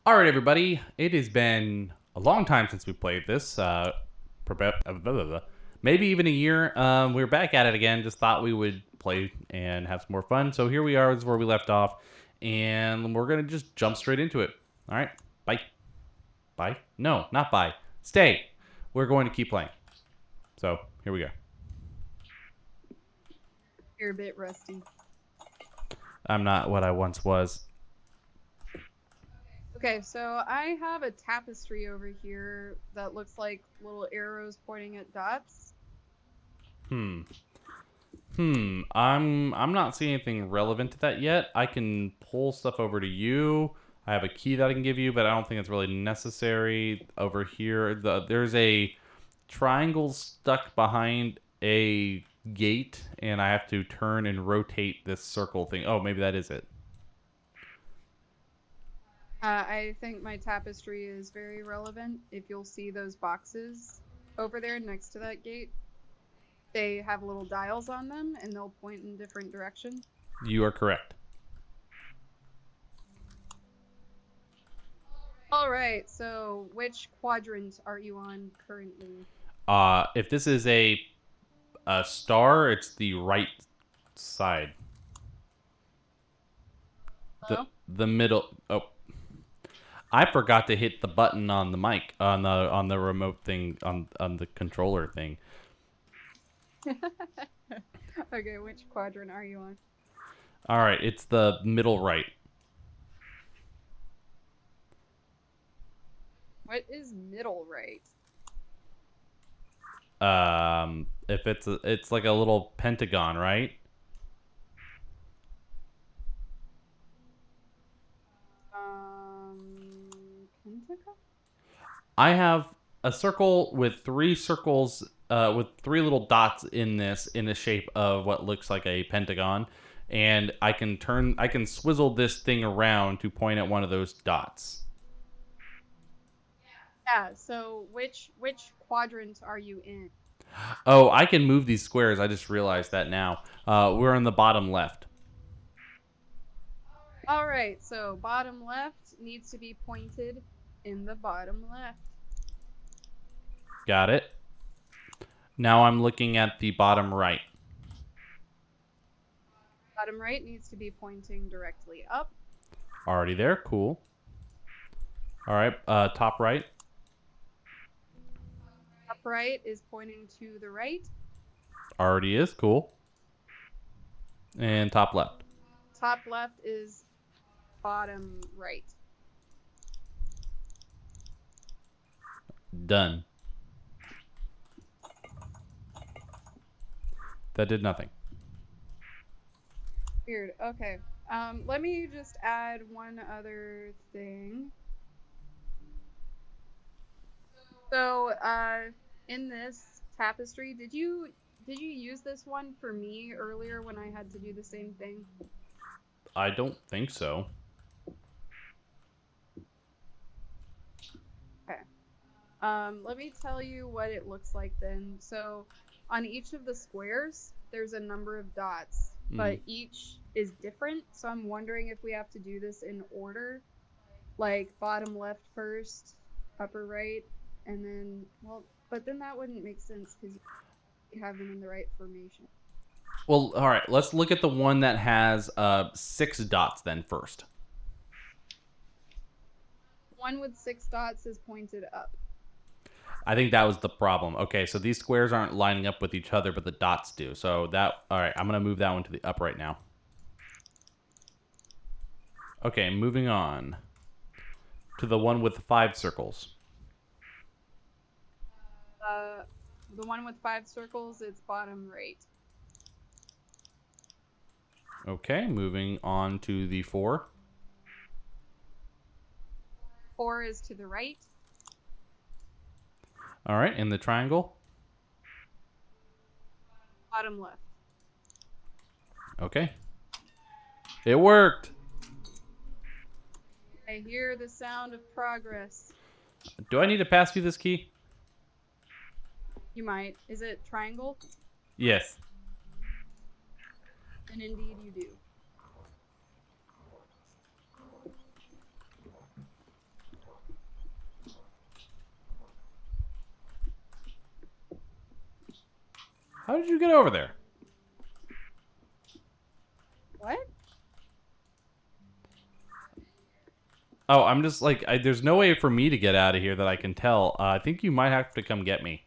All right, everybody. It has been a long time since we played this. Maybe even a year. We're back at it again. Just thought we would play and have some more fun. So here we are. This is where we left off, and we're gonna just jump straight into it. All right. Bye. Bye. No, not bye. Stay. We're going to keep playing. So here we go. You're a bit rusty. I'm not what I once was. Okay, so I have a tapestry over here that looks like little arrows pointing at dots. I'm not seeing anything relevant to that yet. I can pull stuff over to you. I have a key that I can give you, but I don't think it's really necessary. Over here, there's a triangle stuck behind a gate, and I have to turn and rotate this circle thing. Oh, maybe that is it. I think my tapestry is very relevant. If you'll see those boxes over there next to that gate, they have little dials on them and they'll point in different directions. You are correct. All right, so which quadrant are you on currently? If this is a star, it's the right side. Hello? The middle. Oh, I forgot to hit the button on the mic on the remote thing on the controller thing. Okay, which quadrant are you on? All right, it's the middle right. What is middle right? If it's like a little pentagon, right? Pentagon? I have a circle with three circles, with three little dots in this in the shape of what looks like a pentagon, and I can swizzle this thing around to point at one of those dots. Yeah, so which quadrant are you in? Oh, I can move these squares. I just realized that now. We're in the bottom left. All right, so bottom left needs to be pointed in the bottom left. Got it. Now I'm looking at the bottom right. Bottom right needs to be pointing directly up. Already there. Cool. All right. Top right. Top right is pointing to the right. Already is. Cool. And top left. Top left is bottom right. Done. That did nothing. Weird. Okay. Let me just add one other thing. So, in this tapestry, did you use this one for me earlier when I had to do the same thing? I don't think so. Okay. Let me tell you what it looks like then. So, on each of the squares, there's a number of dots, but each is different. So I'm wondering if we have to do this in order, like bottom left first, upper right, and then, well, but then that wouldn't make sense because you have them in the right formation. Well, all right. Let's look at the one that has 6 dots then first. One with 6 dots is pointed up. I think that was the problem. Okay, so these squares aren't lining up with each other, but the dots do. So that, all right, I'm going to move that one to the up right now. Okay, moving on to the one with 5 circles. The one with 5 circles, it's bottom right. Okay, moving on to the 4. 4 is to the right. All right, and the triangle. Bottom left. Okay. It worked. I hear the sound of progress. Do I need to pass you this key? You might. Is it triangle? Yes. And indeed you do. How did you get over there? What? Oh, I'm just like, there's no way for me to get out of here that I can tell. I think you might have to come get me.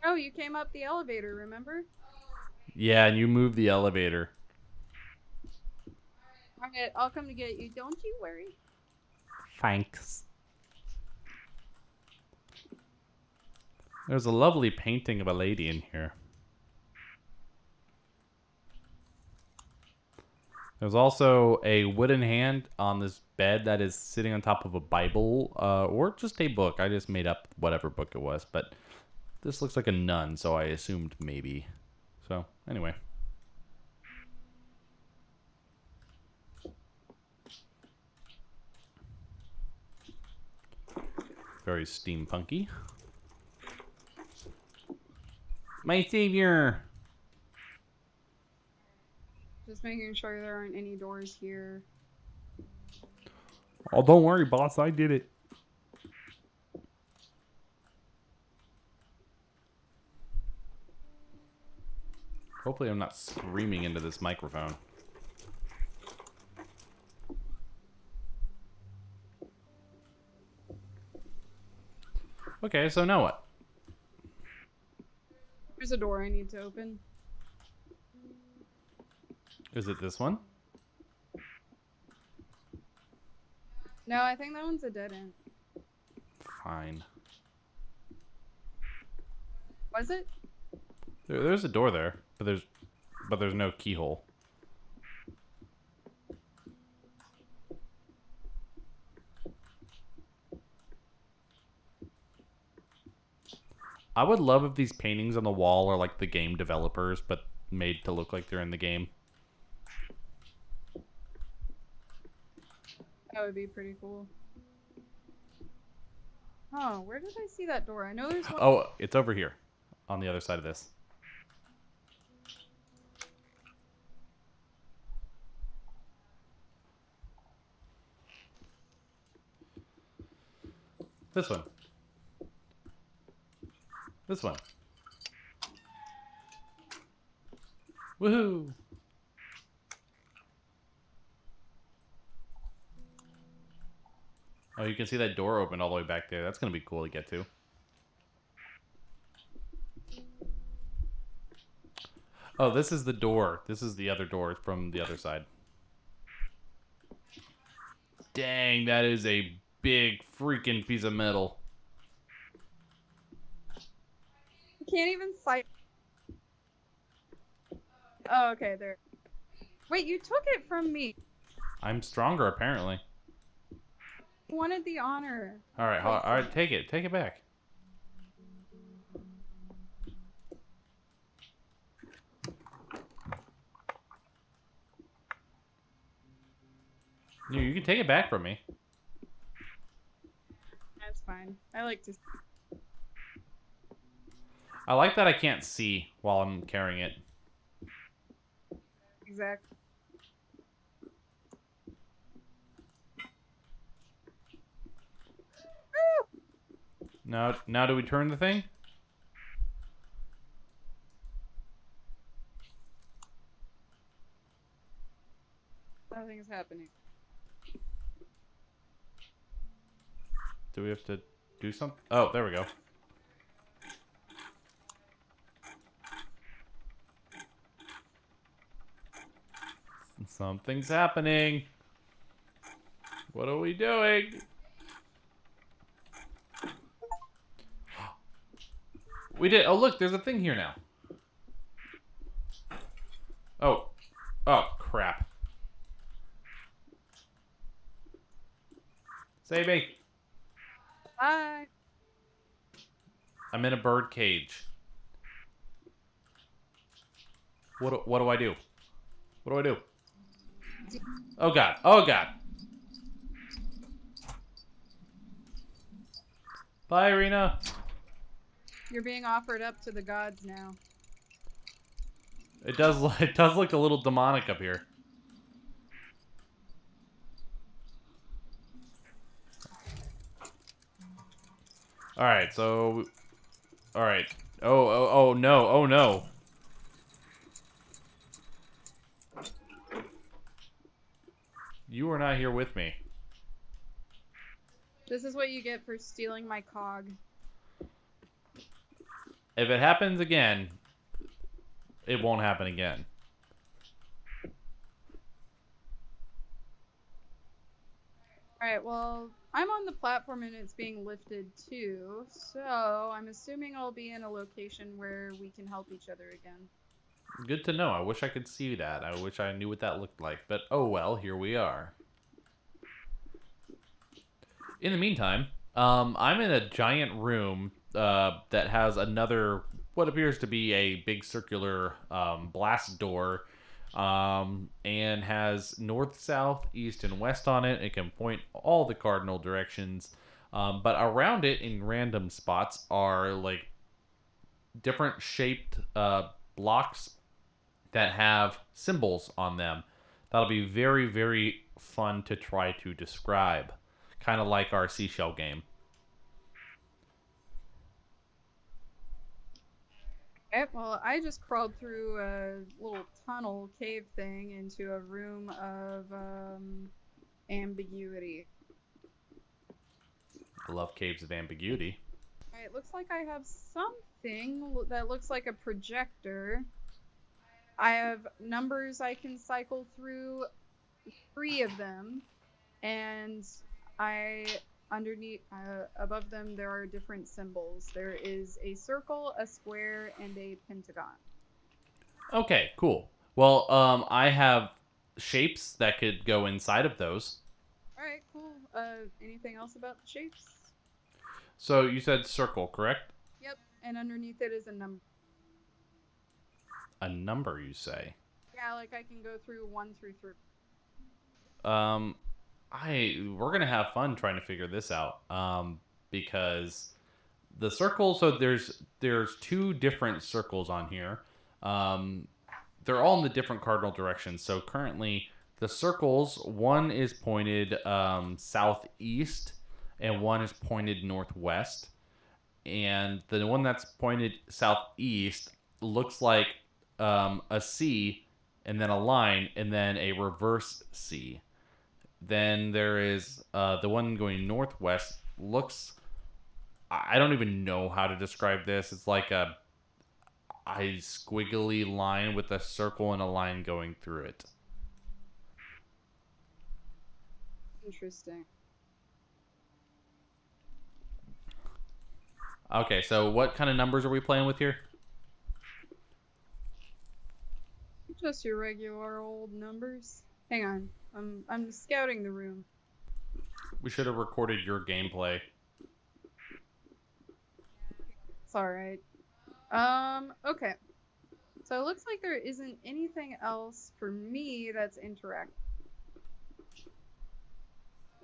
Oh, you came up the elevator, remember? Yeah, and you moved the elevator. Alright, I'll come to get you. Don't you worry. Thanks. There's a lovely painting of a lady in here. There's also a wooden hand on this bed that is sitting on top of a Bible, or just a book. I just made up whatever book it was, but this looks like a nun, so I assumed maybe. So, anyway. Very steampunky. My savior! Just making sure there aren't any doors here. Oh, don't worry, boss. I did it. Hopefully I'm not screaming into this microphone. Okay, so now what? There's a door I need to open. Is it this one? No, I think that one's a dead end. Fine. Was it? There's a door there, but there's no keyhole. I would love if these paintings on the wall are like the game developers, but made to look like they're in the game. That would be pretty cool. Oh, where did I see that door? I know there's one. Oh, it's over here, on the other side of this. This one. This one. Woohoo! Oh, you can see that door open all the way back there. That's going to be cool to get to. Oh, this is the door. This is the other door from the other side. Dang, that is a big freaking piece of metal. I can't even sight. Oh, okay, there. Wait, you took it from me. I'm stronger, apparently. I wanted the honor. All right, take it. Take it back. You can take it back from me. That's fine. I like to. I like that I can't see while I'm carrying it. Exactly. Now do we turn the thing? Nothing's happening. Do we have to do something? Oh, there we go. Something's happening. What are we doing? We did. Oh, look, there's a thing here now. Oh. Oh, crap. Save me. Bye. I'm in a bird cage. What do I do? What do I do? Oh, God. Oh, God. Bye, Irina. You're being offered up to the gods now. It does look a little demonic up here. All right, so All right. Oh no. Oh no. You are not here with me. This is what you get for stealing my cog. If it happens again, it won't happen again. Alright, well, I'm on the platform and it's being lifted too, so I'm assuming I'll be in a location where we can help each other again. Good to know. I wish I could see that. I wish I knew what that looked like. But oh well, here we are. In the meantime, I'm in a giant room that has another, what appears to be a big circular blast door, and has north, south, east, and west on it. It can point all the cardinal directions. But around it, in random spots, are like different shaped blocks that have symbols on them. That'll be very, very fun to try to describe. Kind of like our seashell game. Okay, well, I just crawled through a little tunnel cave thing into a room of ambiguity. I love caves of ambiguity. It looks like I have something that looks like a projector. I have numbers I can cycle through, 3 of them, and I underneath above them there are different symbols. There is a circle, a square, and a pentagon. Okay, cool. Well, I have shapes that could go inside of those. All right, cool. Anything else about the shapes? So you said circle, correct? Yep, and underneath it is a number. A number, you say? Yeah, like I can go through 1 through 3. Um, we're gonna have fun trying to figure this out. Because the circle. So there's two different circles on here. Um, they're all in the different cardinal directions. So currently, the circles, one is pointed southeast, and one is pointed northwest. And the one that's pointed southeast looks like a C, and then a line, and then a reverse C. Then there is the one going northwest. Looks, I don't even know how to describe this. It's like a squiggly line with a circle and a line going through it. Interesting. Okay, so what kind of numbers are we playing with here? Just your regular old numbers. Hang on. I'm scouting the room. We should have recorded your gameplay. It's all right. Okay. So it looks like there isn't anything else for me that's interactive.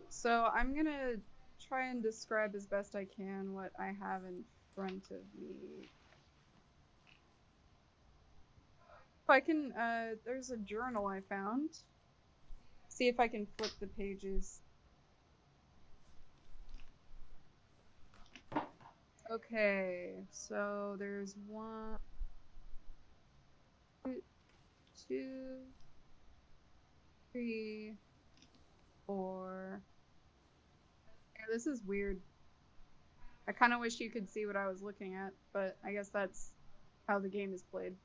So I'm gonna try and describe as best I can what I have in front of me. If I can, there's a journal I found. See if I can flip the pages. Okay, so there's 1, 2, 3, 4. Yeah, this is weird. I kind of wish you could see what I was looking at, but I guess that's how the game is played.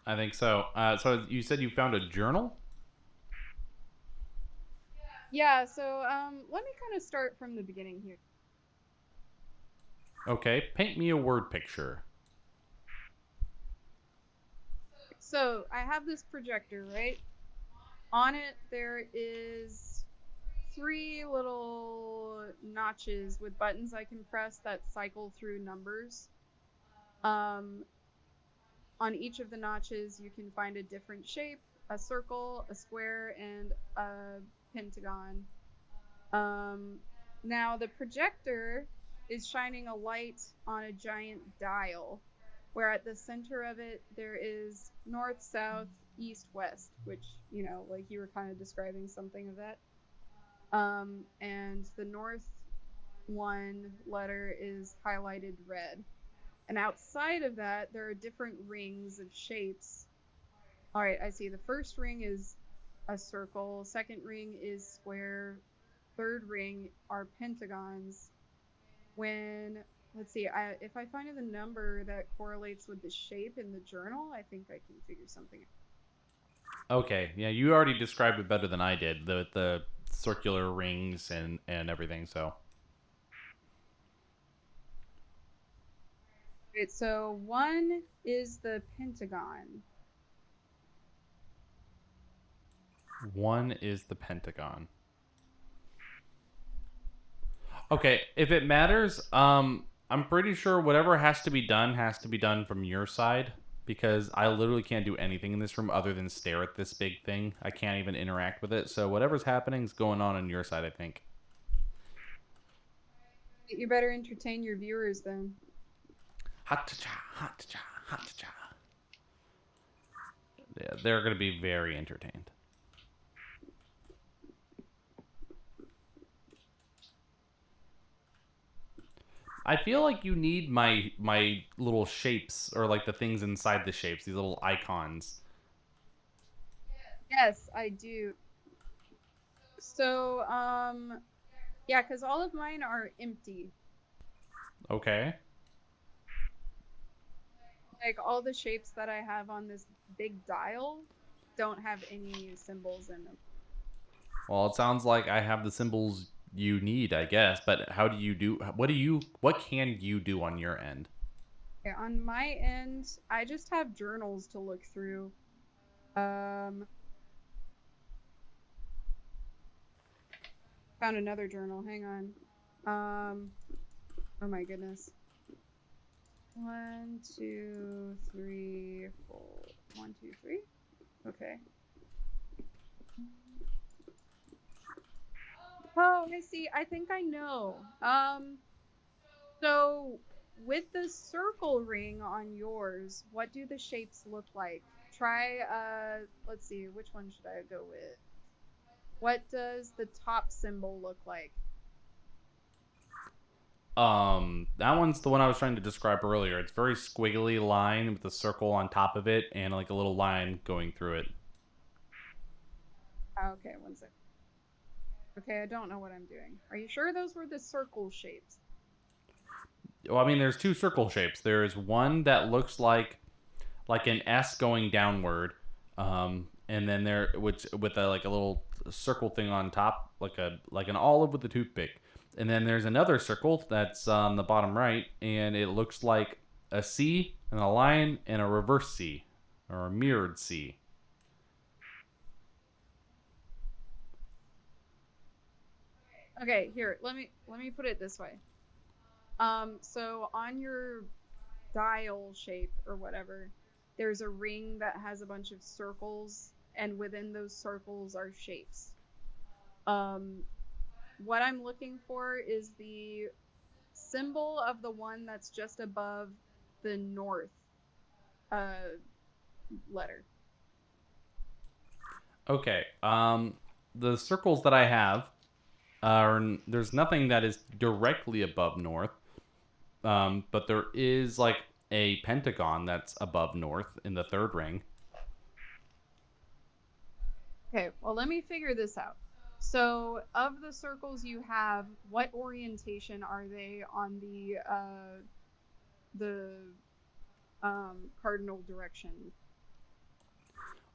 I think so. So you said you found a journal? Yeah, so let me kind of start from the beginning here. Okay, paint me a word picture. So I have this projector, right? On it, there is 3 little notches with buttons I can press that cycle through numbers. On each of the notches, you can find a different shape, a circle, a square, and a pentagon. Now, the projector is shining a light on a giant dial, where at the center of it, there is north, south, east, west, which, like you were kind of describing something of that. And the north one letter is highlighted red. And outside of that, there are different rings of shapes. All right, I see. The first ring is a circle, second ring is square, third ring are pentagons. When, let's see, if I find the number that correlates with the shape in the journal, I think I can figure something out. Okay, yeah, you already described it better than I did. The circular rings and everything. So Right, so one is the pentagon. one is the pentagon. Okay, if it matters, I'm pretty sure whatever has to be done from your side because I literally can't do anything in this room other than stare at this big thing. I can't even interact with it. So whatever's happening is going on your side, I think. You better entertain your viewers then. Hot cha, hot cha, hot cha. Yeah, they're gonna be very entertained. I feel like you need my little shapes or like the things inside the shapes, these little icons. Yes, I do. So, yeah, because all of mine are empty. Okay. Like all the shapes that I have on this big dial don't have any symbols in them. Well, it sounds like I have the symbols you need, I guess. But how do you do? What can you do on your end? Okay, on my end, I just have journals to look through. Um, Found another journal. Hang on. Oh my goodness. 1, 2, 3, 4. 1, 2, 3. Okay. Oh, I see. I think I know. So with the circle ring on yours, what do the shapes look like? Try let's see, which one should I go with? What does the top symbol look like? That one's the one I was trying to describe earlier. It's very squiggly line with a circle on top of it and like a little line going through it. Okay, one sec. Okay, I don't know what I'm doing. Are you sure those were the circle shapes? Well, I mean, there's two circle shapes. There is one that looks like an S going downward, and then there which with a like a little circle thing on top, like an olive with a toothpick. And then there's another circle that's on the bottom right, and it looks like a C and a line and a reverse C, or a mirrored C. Okay, here, let me put it this way. So on your dial shape or whatever, there's a ring that has a bunch of circles, and within those circles are shapes. Um, what I'm looking for is the symbol of the one that's just above the north uh, letter. Okay. The circles that I have are there's nothing that is directly above north. But there is like a pentagon that's above north in the third ring. Okay, well, let me figure this out. So, of the circles you have, what orientation are they on the cardinal direction?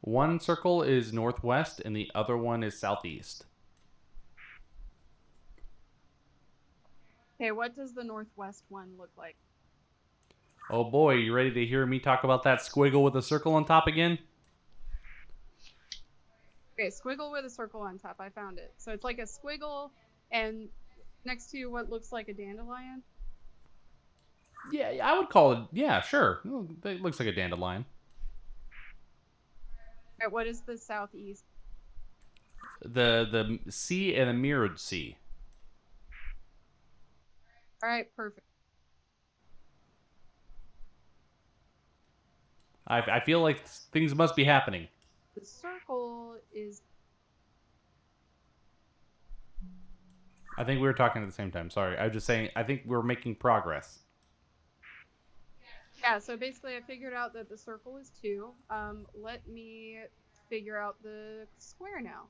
One circle is northwest and the other one is southeast. Okay, what does the northwest one look like? Oh boy, you ready to hear me talk about that squiggle with a circle on top again? Okay, squiggle with a circle on top. I found it. So it's like a squiggle, and next to what looks like a dandelion. Yeah, I would call it. Yeah, sure. It looks like a dandelion. All right, what is the southeast? The C and a mirrored C. All right, perfect. I feel like things must be happening. The circle is I think we were talking at the same time. Sorry. I was just saying, I think we're making progress. Yeah, so basically I figured out that the circle is 2. Let me figure out the square now.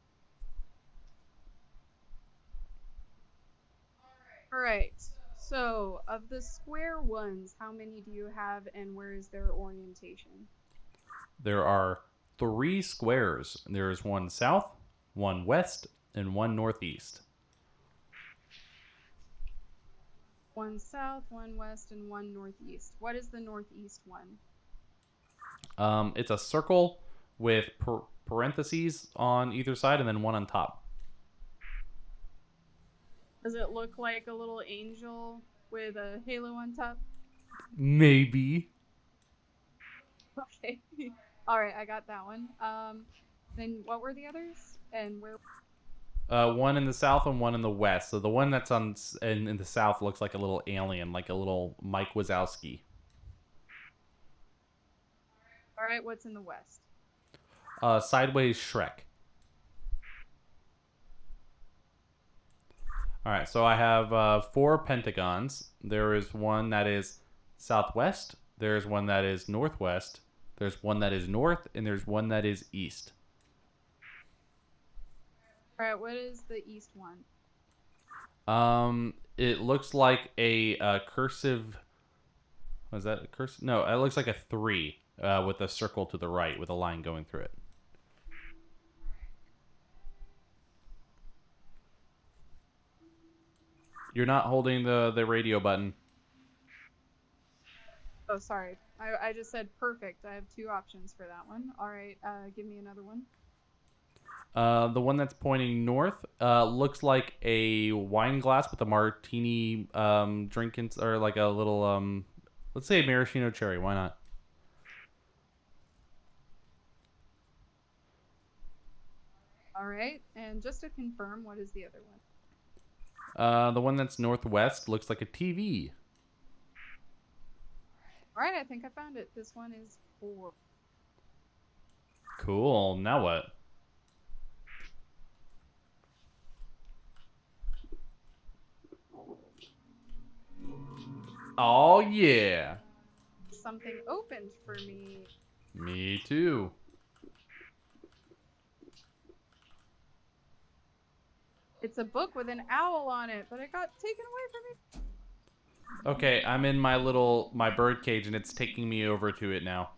All right. So, of the square ones, how many do you have and where is their orientation? There are 3 squares. There is one south, one west, and one northeast. One south, one west, and one northeast. What is the northeast one? It's a circle with parentheses on either side and then one on top. Does it look like a little angel with a halo on top? Maybe. Okay. All right, I got that one. Then what were the others? And where? One in the south and one in the west. So the one that's in the south looks like a little alien, like a little Mike Wazowski. All right, what's in the west? Sideways Shrek. All right, so I have 4 pentagons. There is one that is southwest. There's one that is northwest. There's one that is north, and there's one that is east. All right, what is the east one? It looks like a cursive. Was that a cursive? No, it looks like a 3 with a circle to the right with a line going through it. You're not holding the radio button. Oh, sorry. I just said perfect. I have 2 options for that one. All right, give me another one. The one that's pointing north looks like a wine glass with a martini drink or like a little let's say a maraschino cherry. Why not? All right, and just to confirm, what is the other one? The one that's northwest looks like a TV. All right, I think I found it. This one is 4. Cool. Now what? Oh yeah. Something opened for me. Me too. It's a book with an owl on it, but it got taken away from me. Okay, I'm in my bird cage and it's taking me over to it now.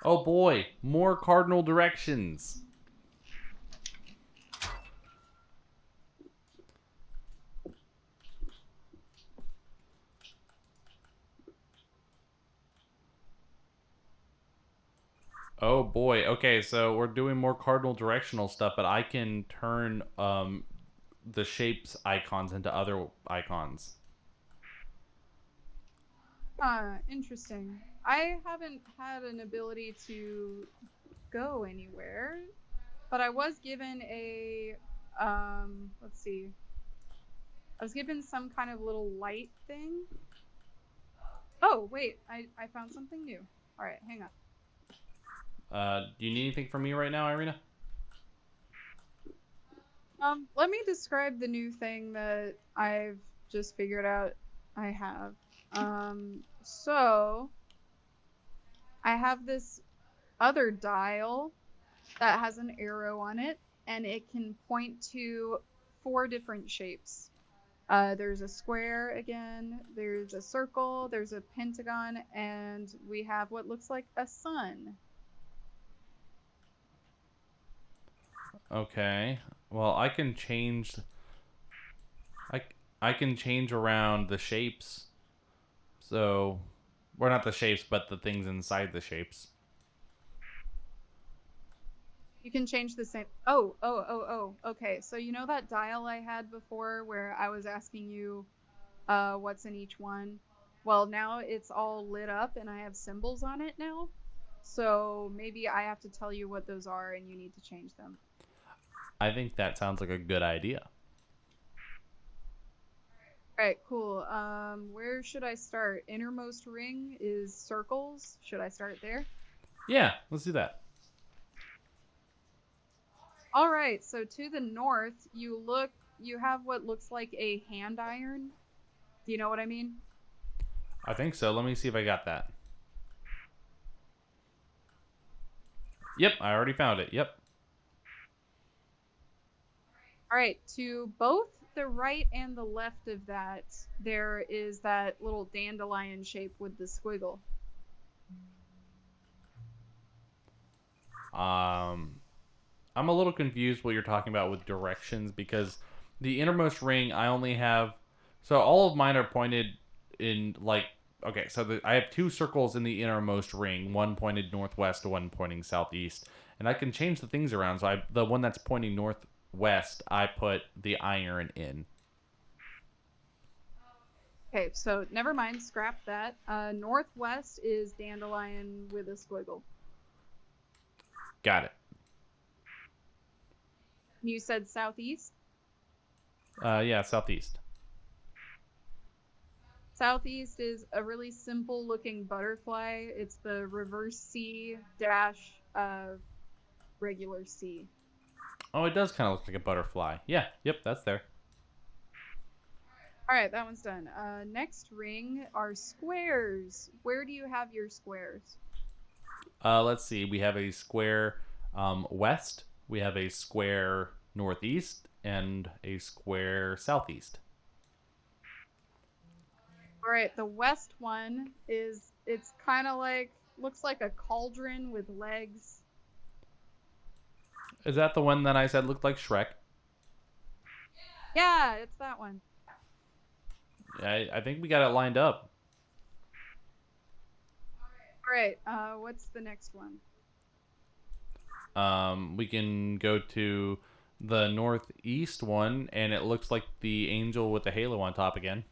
Oh boy, more cardinal directions. Oh boy. Okay, so we're doing more cardinal directional stuff, but I can turn the shapes icons into other icons. Interesting. I haven't had an ability to go anywhere, but I was given a let's see. I was given some kind of little light thing. Oh, wait, I found something new. All right, hang on. Do you need anything from me right now, Irina? Let me describe the new thing that I've just figured out I have. So I have this other dial that has an arrow on it, and it can point to 4 different shapes. There's a square again, there's a circle, there's a pentagon, and we have what looks like a sun. Okay. Well, I I can change around the shapes. So, well, not the shapes, but the things inside the shapes. You can change the same. Oh. Okay, so you know that dial I had before where I was asking you what's in each one? Well, now it's all lit up and I have symbols on it now. So maybe I have to tell you what those are and you need to change them. I think that sounds like a good idea. All right, cool. Where should I start? Innermost ring is circles. Should I start there? Yeah, let's do that. All right, so to the north, you have what looks like a hand iron. Do you know what I mean? I think so. Let me see if I got that. Yep, I already found it. Yep. All right, to both the right and the left of that, there is that little dandelion shape with the squiggle. Um, I'm a little confused what you're talking about with directions because the innermost ring I only have. So all of mine are pointed in like. Okay, so I have two circles in the innermost ring, one pointed northwest, one pointing southeast, and I can change the things around. So the one that's pointing northwest, I put the iron in. Okay, so never mind, scrap that. Northwest is dandelion with a squiggle. Got it. You said southeast? Yeah, southeast. Southeast is a really simple looking butterfly. It's the reverse C dash regular C. Oh, it does kind of look like a butterfly. Yeah, yep, that's there. All right, that one's done. Next ring are squares. Where do you have your squares? Let's see. We have a square west. We have a square northeast and a square southeast. All right, the west one is it's kind of like looks like a cauldron with legs. Is that the one that I said looked like Shrek? Yeah, it's that one. I think we got it lined up. All right, what's the next one? We can go to the northeast one, and it looks like the angel with the halo on top again.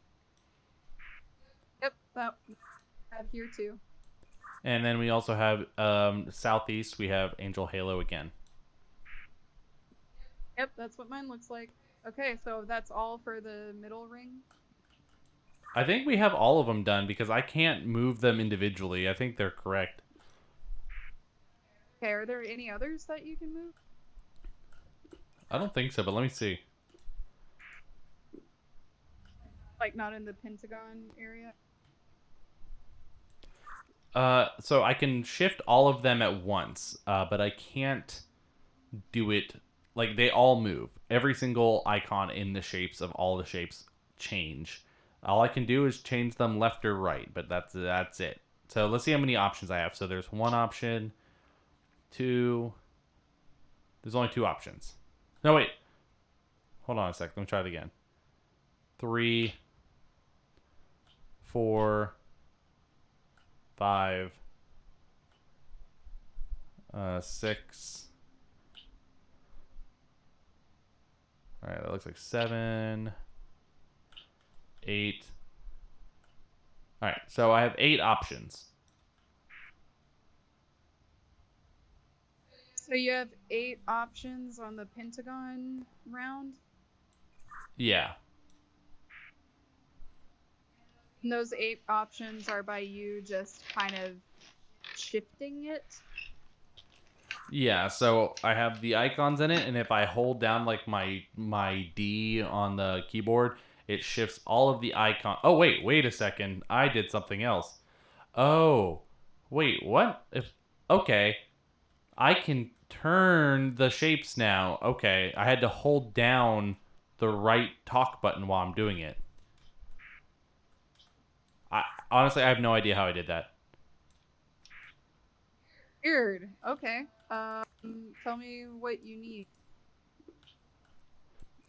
Yep, that I have here too. And then we also have southeast. We have angel halo again. Yep, that's what mine looks like. Okay, so that's all for the middle ring. I think we have all of them done because I can't move them individually. I think they're correct. Okay, are there any others that you can move? I don't think so, but let me see. Like not in the Pentagon area? So I can shift all of them at once, but I can't do it like they all move. Every single icon in the shapes of all the shapes change. All I can do is change them left or right, but that's it. So let's see how many options I have. So there's one option, two. There's only two options. No wait. Hold on a sec. Let me try it again. 3, 4, 5, 6. All right, that looks like 7, 8. All right, so I have 8 options. So you have 8 options on the Pentagon round? Yeah. And those 8 options are by you just kind of shifting it? Yeah, so I have the icons in it, and if I hold down like my D on the keyboard, it shifts all of the icon. Oh wait a second. I did something else. Oh, wait, what? If okay, I can turn the shapes now. Okay, I had to hold down the right talk button while I'm doing it. I honestly I have no idea how I did that. Weird. Okay. Tell me what you need.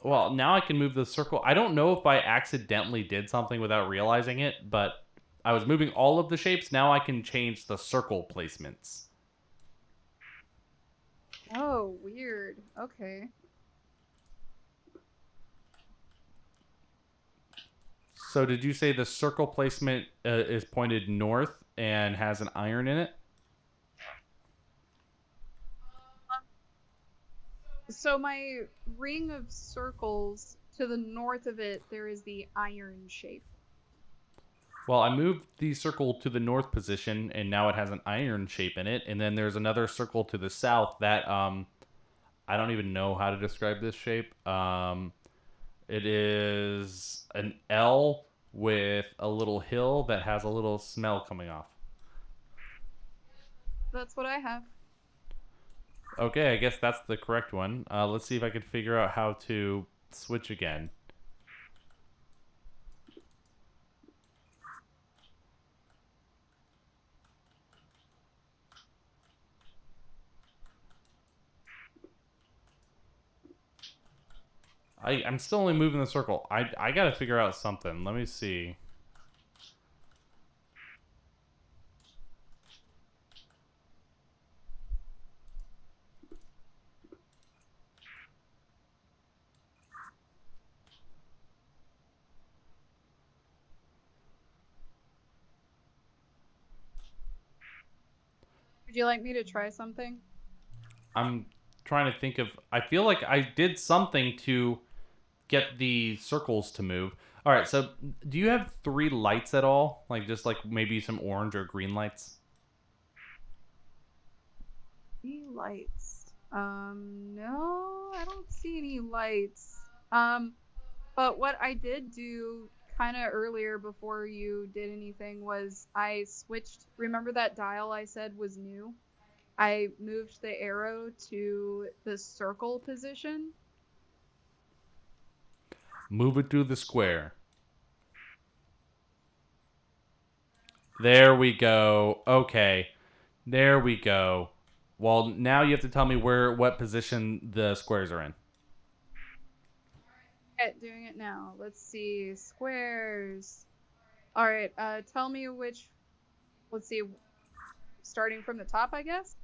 Well, now I can move the circle. I don't know if I accidentally did something without realizing it, but I was moving all of the shapes. Now I can change the circle placements. Oh, weird. Okay. So did you say the circle placement is pointed north and has an iron in it? So my ring of circles, to the north of it, there is the iron shape. Well, I moved the circle to the north position, and now it has an iron shape in it. And then there's another circle to the south that I don't even know how to describe this shape. It is an L with a little hill that has a little smell coming off. That's what I have. Okay, I guess that's the correct one. Let's see if I can figure out how to switch again. I'm still only moving the circle. I gotta figure out something. Let me see. Would you like me to try something? I'm trying to think of. I feel like I did something to get the circles to move. All right, so do you have three lights at all? Like just like maybe some orange or green lights? Any lights? No, I don't see any lights. But what I did do kind of earlier before you did anything was I switched. Remember that dial I said was new? I moved the arrow to the circle position. Move it to the square. There we go. Okay. There we go. Well, now you have to tell me what position the squares are in. Okay, doing it now. Let's see. Squares. All right. Tell me which. Let's see. Starting from the top, I guess.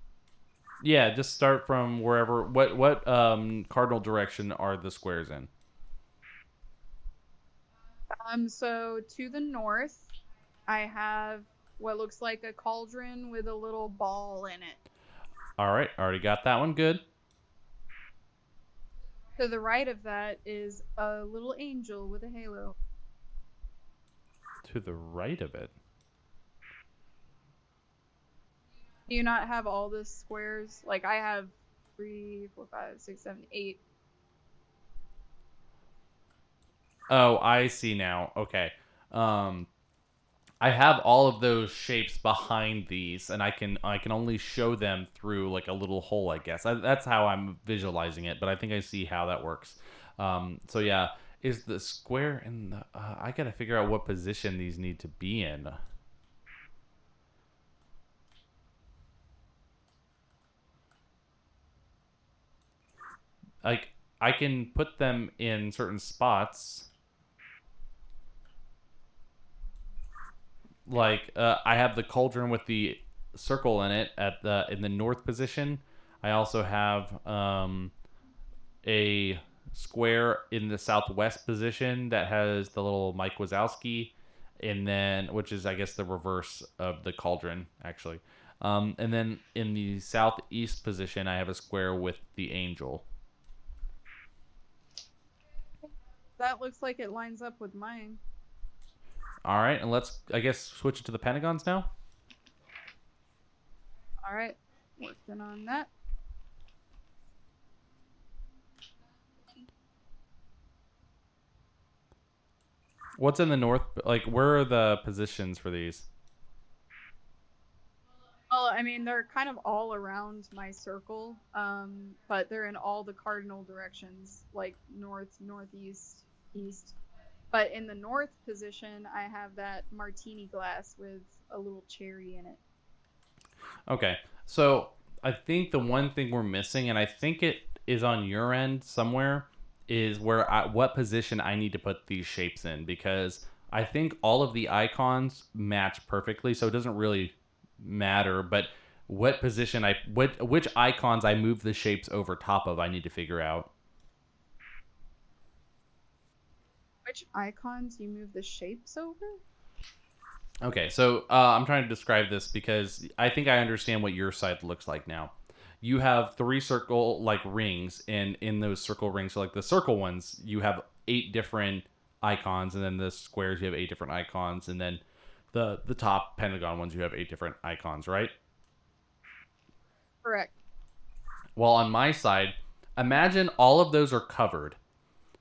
Yeah, just start from wherever. What cardinal direction are the squares in? So to the north, I have what looks like a cauldron with a little ball in it. All right, already got that one. Good. To the right of that is a little angel with a halo. To the right of it. Do you not have all the squares? Like I have 3, 4, 5, 6, 7, 8. Oh, I see now. Okay. Um, I have all of those shapes behind these, and I can only show them through like a little hole, I guess. That's how I'm visualizing it, but I think I see how that works. So yeah, is the square in the? I gotta figure out what position these need to be in. Like I can put them in certain spots. Like I have the cauldron with the circle in it at the in the north position. I also have a square in the southwest position that has the little Mike Wazowski, and then which is I guess the reverse of the cauldron actually. And then in the southeast position, I have a square with the angel. That looks like it lines up with mine. All right, and let's I guess switch it to the pentagons now. All right. Working on that. What's in the north? Like, where are the positions for these? Well, I mean, they're kind of all around my circle, but they're in all the cardinal directions, like north, northeast, east. But in the north position, I have that martini glass with a little cherry in it. Okay, so I think the one thing we're missing, and I think it is on your end somewhere, is what position I need to put these shapes in because I think all of the icons match perfectly, so it doesn't really matter. But what position which icons I move the shapes over top of, I need to figure out. Which icons you move the shapes over? Okay, so I'm trying to describe this because I think I understand what your side looks like now. You have three circle like rings, and in those circle rings, so like the circle ones, you have eight different icons, and then the squares you have eight different icons, and then the top pentagon ones you have eight different icons, right? Correct. Well, on my side, Imagine all of those are covered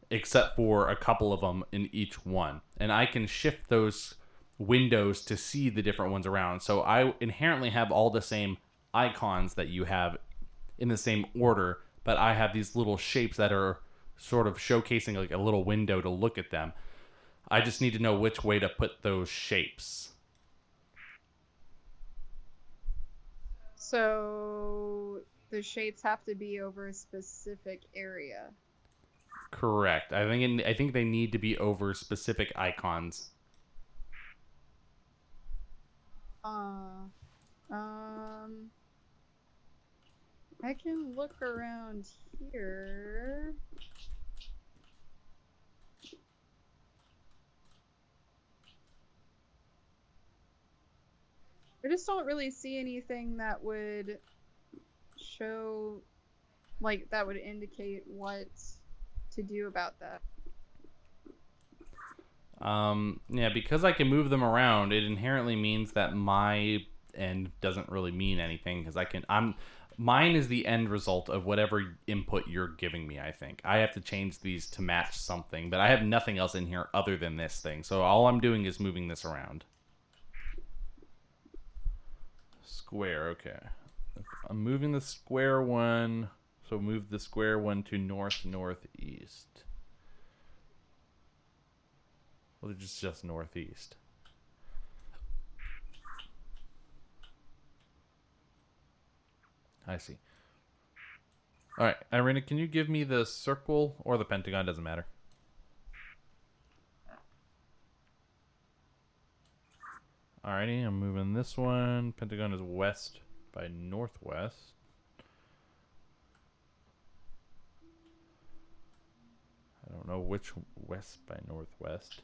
except for a couple of them in each one. And I can shift those windows to see the different ones around. So I inherently have all the same icons that you have in the same order, but I have these little shapes that are sort of showcasing like a little window to look at them. I just need to know which way to put those shapes. So the shapes have to be over a specific area. Correct. I think they need to be over specific icons. Uh, um, I can look around here. I just don't really see anything that would show, like, that would indicate what to do about that. Yeah, because I can move them around, it inherently means that my end doesn't really mean anything because I'm mine is the end result of whatever input you're giving me. I think I have to change these to match something, but I have nothing else in here other than this thing. So all I'm doing is moving this around. Square, okay. I'm moving the square one, so move the square one to north northeast. Well, it's just northeast. I see. All right, Irina, can you give me the circle or the pentagon? Doesn't matter. Alrighty, I'm moving this one. Pentagon is west by northwest. I don't know which west by northwest.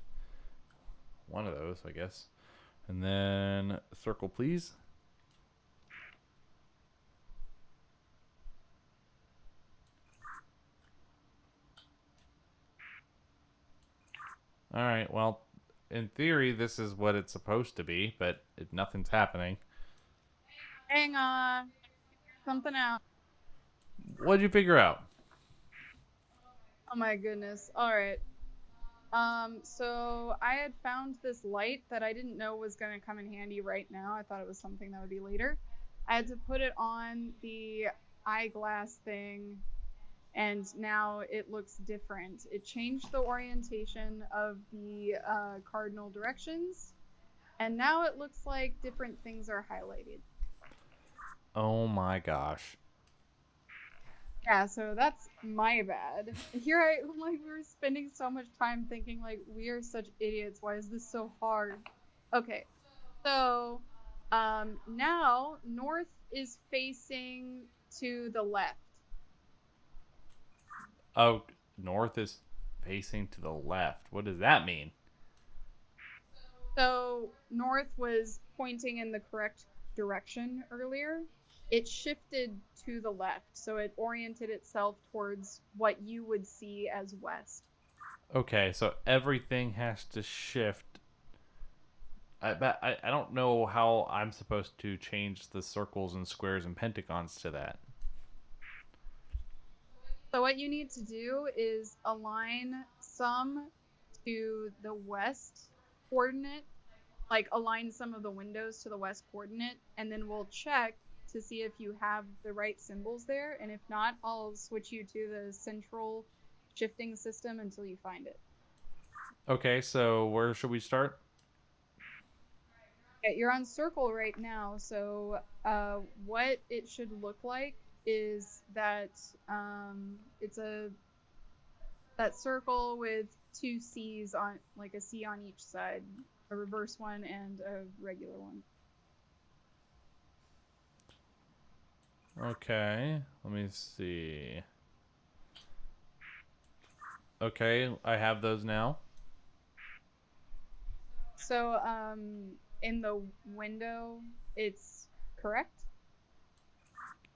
One of those, I guess. And then circle, please. Alright, well, in theory, this is what it's supposed to be, but nothing's happening. Hang on. Something out. What'd you figure out? Oh my goodness. All right. So I had found this light that I didn't know was going to come in handy right now. I thought it was something that would be later. I had to put it on the eyeglass thing, and now it looks different. It changed the orientation of the cardinal directions, and now it looks like different things are highlighted. Oh my gosh. Yeah, so that's my bad. Here I like we were spending so much time thinking like we are such idiots. Why is this so hard? Okay. So now north is facing to the left. Oh, north is facing to the left. What does that mean? So north was pointing in the correct direction earlier. It shifted to the left, so it oriented itself towards what you would see as west. Okay, so everything has to shift. I don't know how I'm supposed to change the circles and squares and pentagons to that. So what you need to do is align some to the west coordinate, like align some of the windows to the west coordinate, and then we'll check to see if you have the right symbols there. And if not, I'll switch you to the central shifting system until you find it. Okay, so where should we start? Okay, you're on circle right now, so what it should look like is that it's a that circle with two C's on, like a C on each side, a reverse one and a regular one. Okay, let me see. Okay, I have those now. So in the window, it's correct.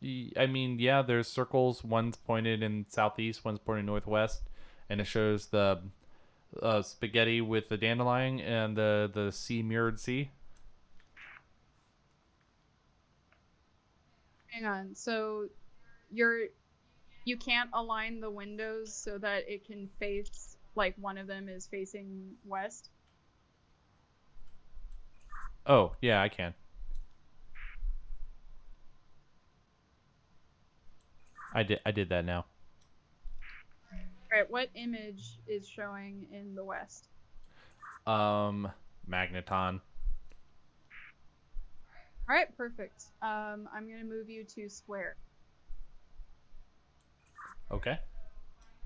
I mean, yeah, there's circles. One's pointed in southeast, one's pointed northwest, and it shows the spaghetti with the dandelion and the sea mirrored sea. Hang on. So you're You can't align the windows so that it can face, like, one of them is facing west. Oh, yeah, I can. I did that now. All right, what image is showing in the west? Um, Magneton. All right, perfect. I'm gonna move you to square. Okay.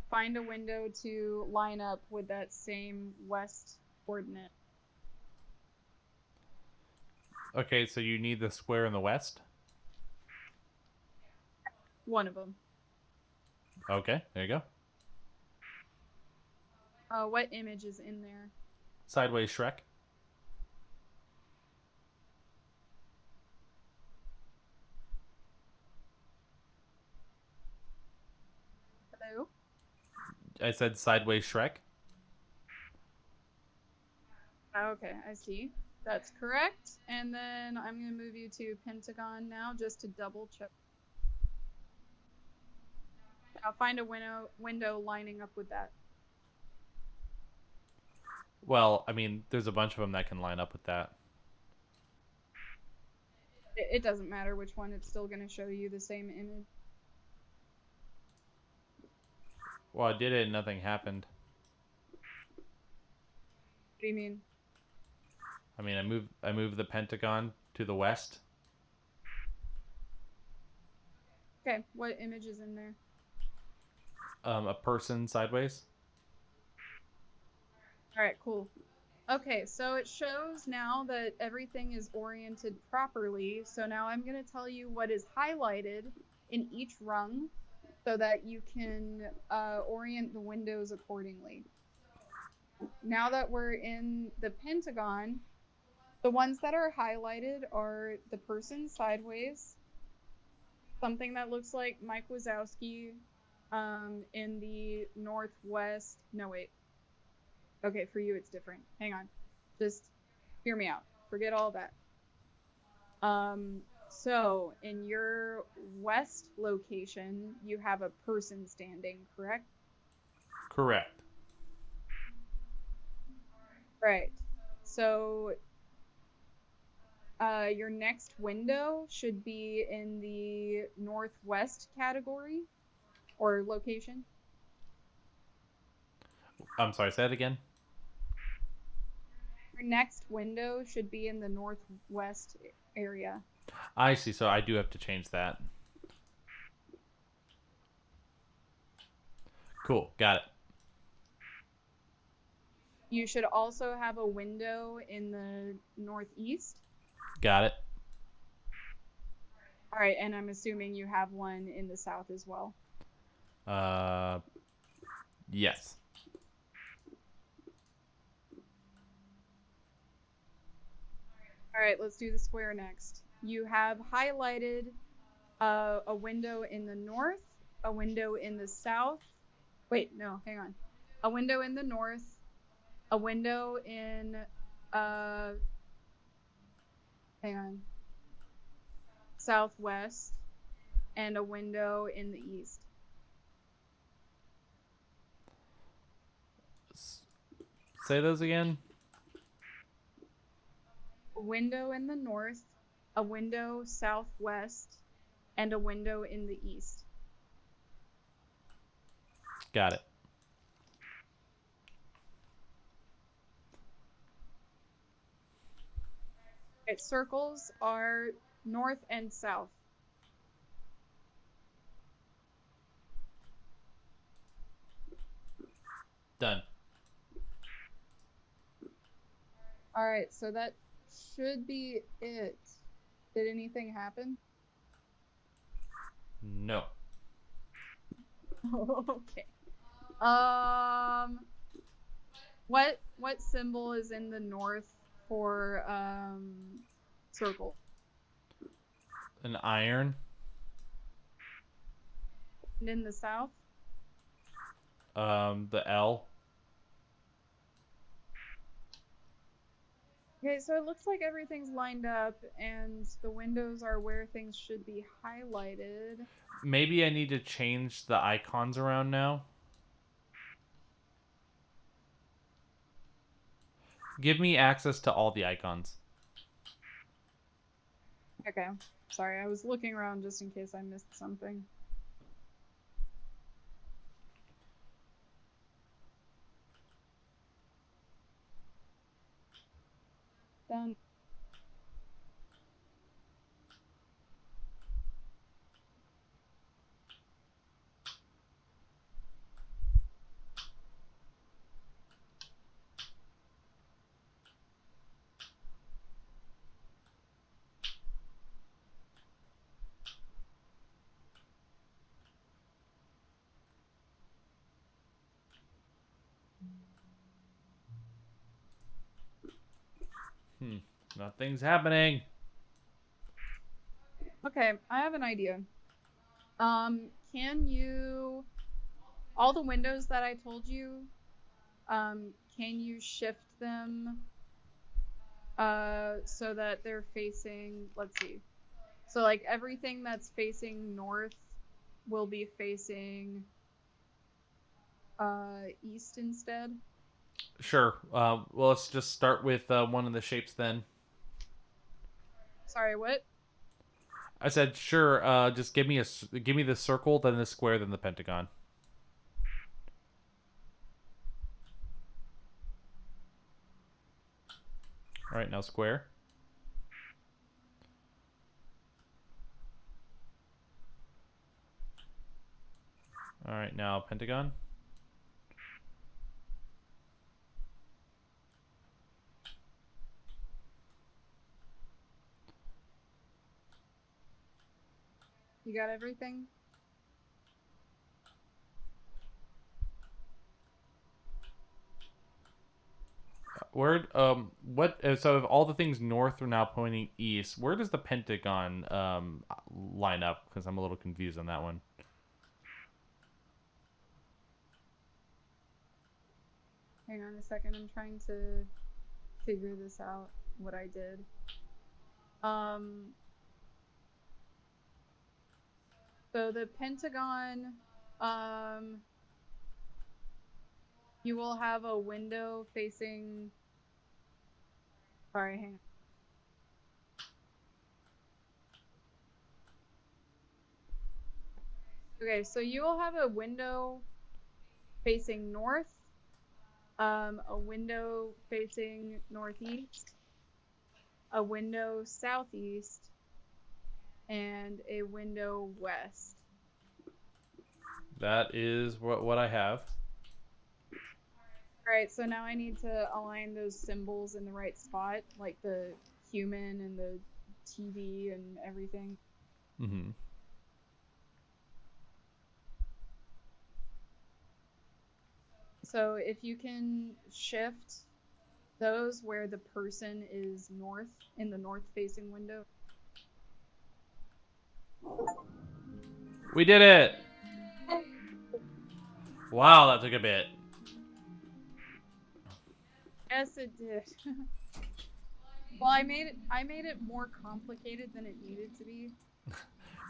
Find a window to line up with that same west coordinate. Okay, so you need the square in the west? One of them. Okay, there you go. What image is in there? Sideways Shrek. Hello? I said sideways Shrek. Okay, I see. That's correct. And then I'm going to move you to Pentagon now just to double check. Now find a window lining up with that. Well, I mean, there's a bunch of them that can line up with that. It doesn't matter which one, it's still going to show you the same image. Well, I did it and nothing happened. What do you mean? I mean, I moved the Pentagon to the west. Okay, what image is in there? A person sideways. All right, cool. Okay, so it shows now that everything is oriented properly. So now I'm going to tell you what is highlighted in each rung so that you can orient the windows accordingly. Now that we're in the Pentagon, the ones that are highlighted are the person sideways, something that looks like Mike Wazowski in the northwest. No, wait. Okay, for you it's different. Hang on. Just hear me out. Forget all that. So in your west location, you have a person standing, correct? Correct. Right. So your next window should be in the northwest category or location. I'm sorry, say that again. Your next window should be in the northwest area. I see, so I do have to change that. Cool, got it. You should also have a window in the northeast. Got it. All right, and I'm assuming you have one in the south as well. Uh, yes. All right, let's do the square next. You have highlighted a window in the north, a window in the south. Wait, no, hang on. A window in the north, a window in uh hang on, southwest, and a window in the east. Say those again. A window in the north, a window southwest, and a window in the east. Got it. Okay, circles are north and south. Done. All right, so that should be it. Did anything happen? No. Okay. Um, what symbol is in the north for circle? An iron. And in the south? The L. Okay, so it looks like everything's lined up and the windows are where things should be highlighted. Maybe I need to change the icons around now. Give me access to all the icons. Okay. Sorry, I was looking around just in case I missed something. Done. Nothing's happening. Okay, I have an idea. Can you all the windows that I told you, can you shift them so that they're facing, let's see. So like everything that's facing north will be facing east instead. Sure. Well, let's just start with one of the shapes then. Sorry, what? I said sure. Just give me the circle, then the square, then the pentagon. All right, now square. All right, now pentagon. You got everything? Where what so if all the things north are now pointing east, where does the pentagon line up? Because I'm a little confused on that one. Hang on a second. I'm trying to figure this out, what I did. Um, so the Pentagon, um, you will have a window facing. Sorry, hang on. Okay, so you will have a window facing north, a window facing northeast, a window southeast, and a window west. That is what I have. All right, so now I need to align those symbols in the right spot, like the human and the TV and everything. Mm-hmm. So if you can shift those where the person is north in the north facing window. We did it! Wow, that took a bit. Yes, it did. Well, I made it more complicated than it needed to be.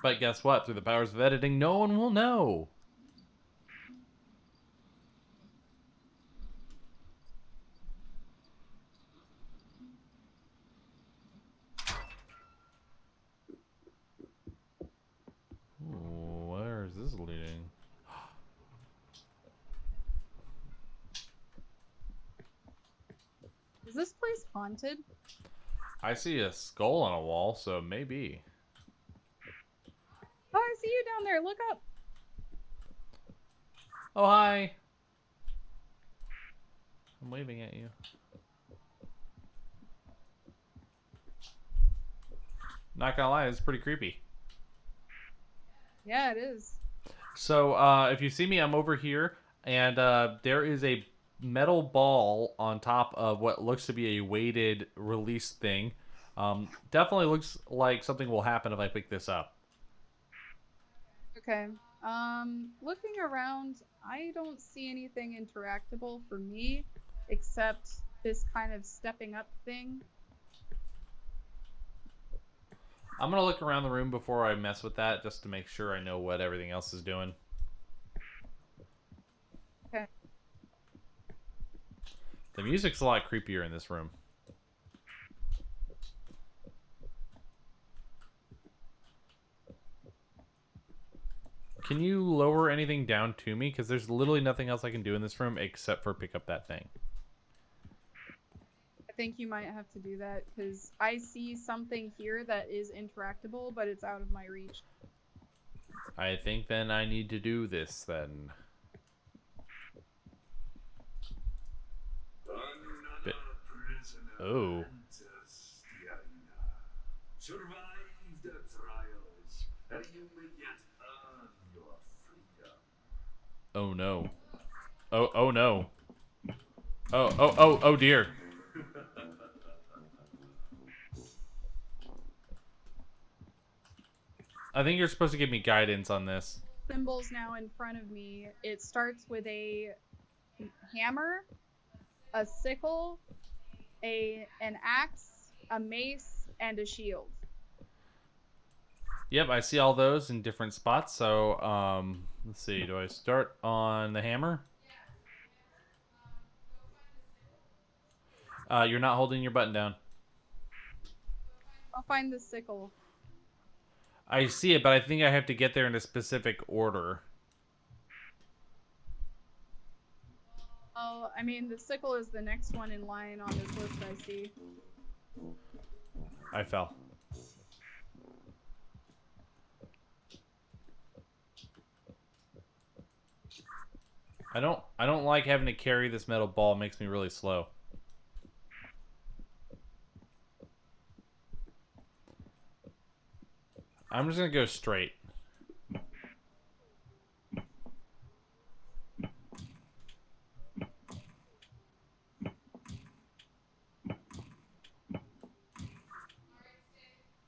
But guess what? Through the powers of editing, no one will know. Ooh, where is this leading? Is this place haunted? I see a skull on a wall, so maybe. Oh, I see you down there. Look up. Oh, hi. I'm waving at you. Not gonna lie, it's pretty creepy. Yeah, it is. So, if you see me, I'm over here, and there is a metal ball on top of what looks to be a weighted release thing. Definitely looks like something will happen if I pick this up. Okay. Looking around, I don't see anything interactable for me except this kind of stepping up thing. I'm gonna look around the room before I mess with that, just to make sure I know what everything else is doing. Okay. The music's a lot creepier in this room. Can you lower anything down to me? Because there's literally nothing else I can do in this room except for pick up that thing. I think you might have to do that because I see something here that is interactable, but it's out of my reach. I think then I need to do this then. Bit. Oh. Survive the trials, and you may yet earn your freedom. Oh no. Oh no. Oh dear. I think you're supposed to give me guidance on this. Symbols now in front of me. It starts with a hammer, a sickle, an axe, a mace, and a shield. Yep, I see all those in different spots. So, let's see. Do I start on the hammer? You're not holding your button down. I'll find the sickle. I see it, but I think I have to get there in a specific order. Oh, I mean, the sickle is the next one in line on this list I see. I fell. I don't like having to carry this metal ball. It makes me really slow. I'm just gonna go straight.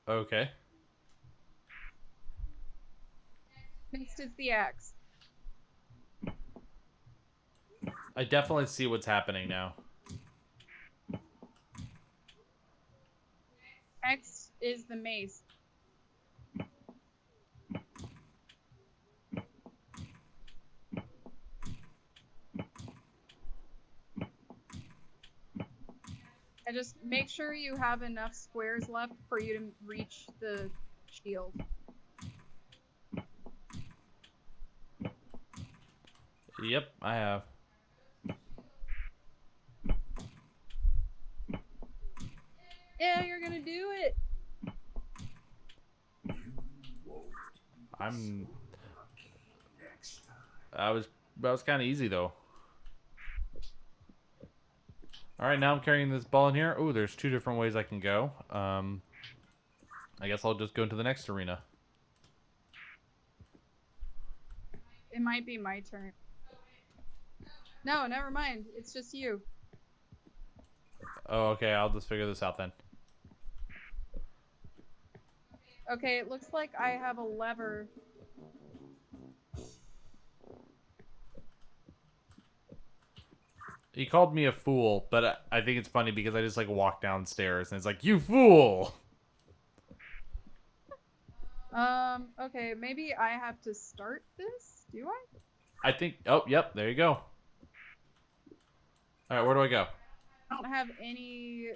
Okay. Next is the axe. I definitely see what's happening now. Next is the mace. And just make sure you have enough squares left for you to reach the shield. Yep, I have. Yeah, you're gonna do it. I'm. That was kind of easy though. All right, now I'm carrying this ball in here. Oh, there's two different ways I can go. I guess I'll just go into the next arena. It might be my turn. No, never mind. It's just you. Oh, okay. I'll just figure this out then. Okay, it looks like I have a lever. He called me a fool, but I think it's funny because I just like walk downstairs and it's like, you fool! Okay, maybe I have to start this? Do I? I think, oh, yep, there you go. All right, where do I go? I don't have any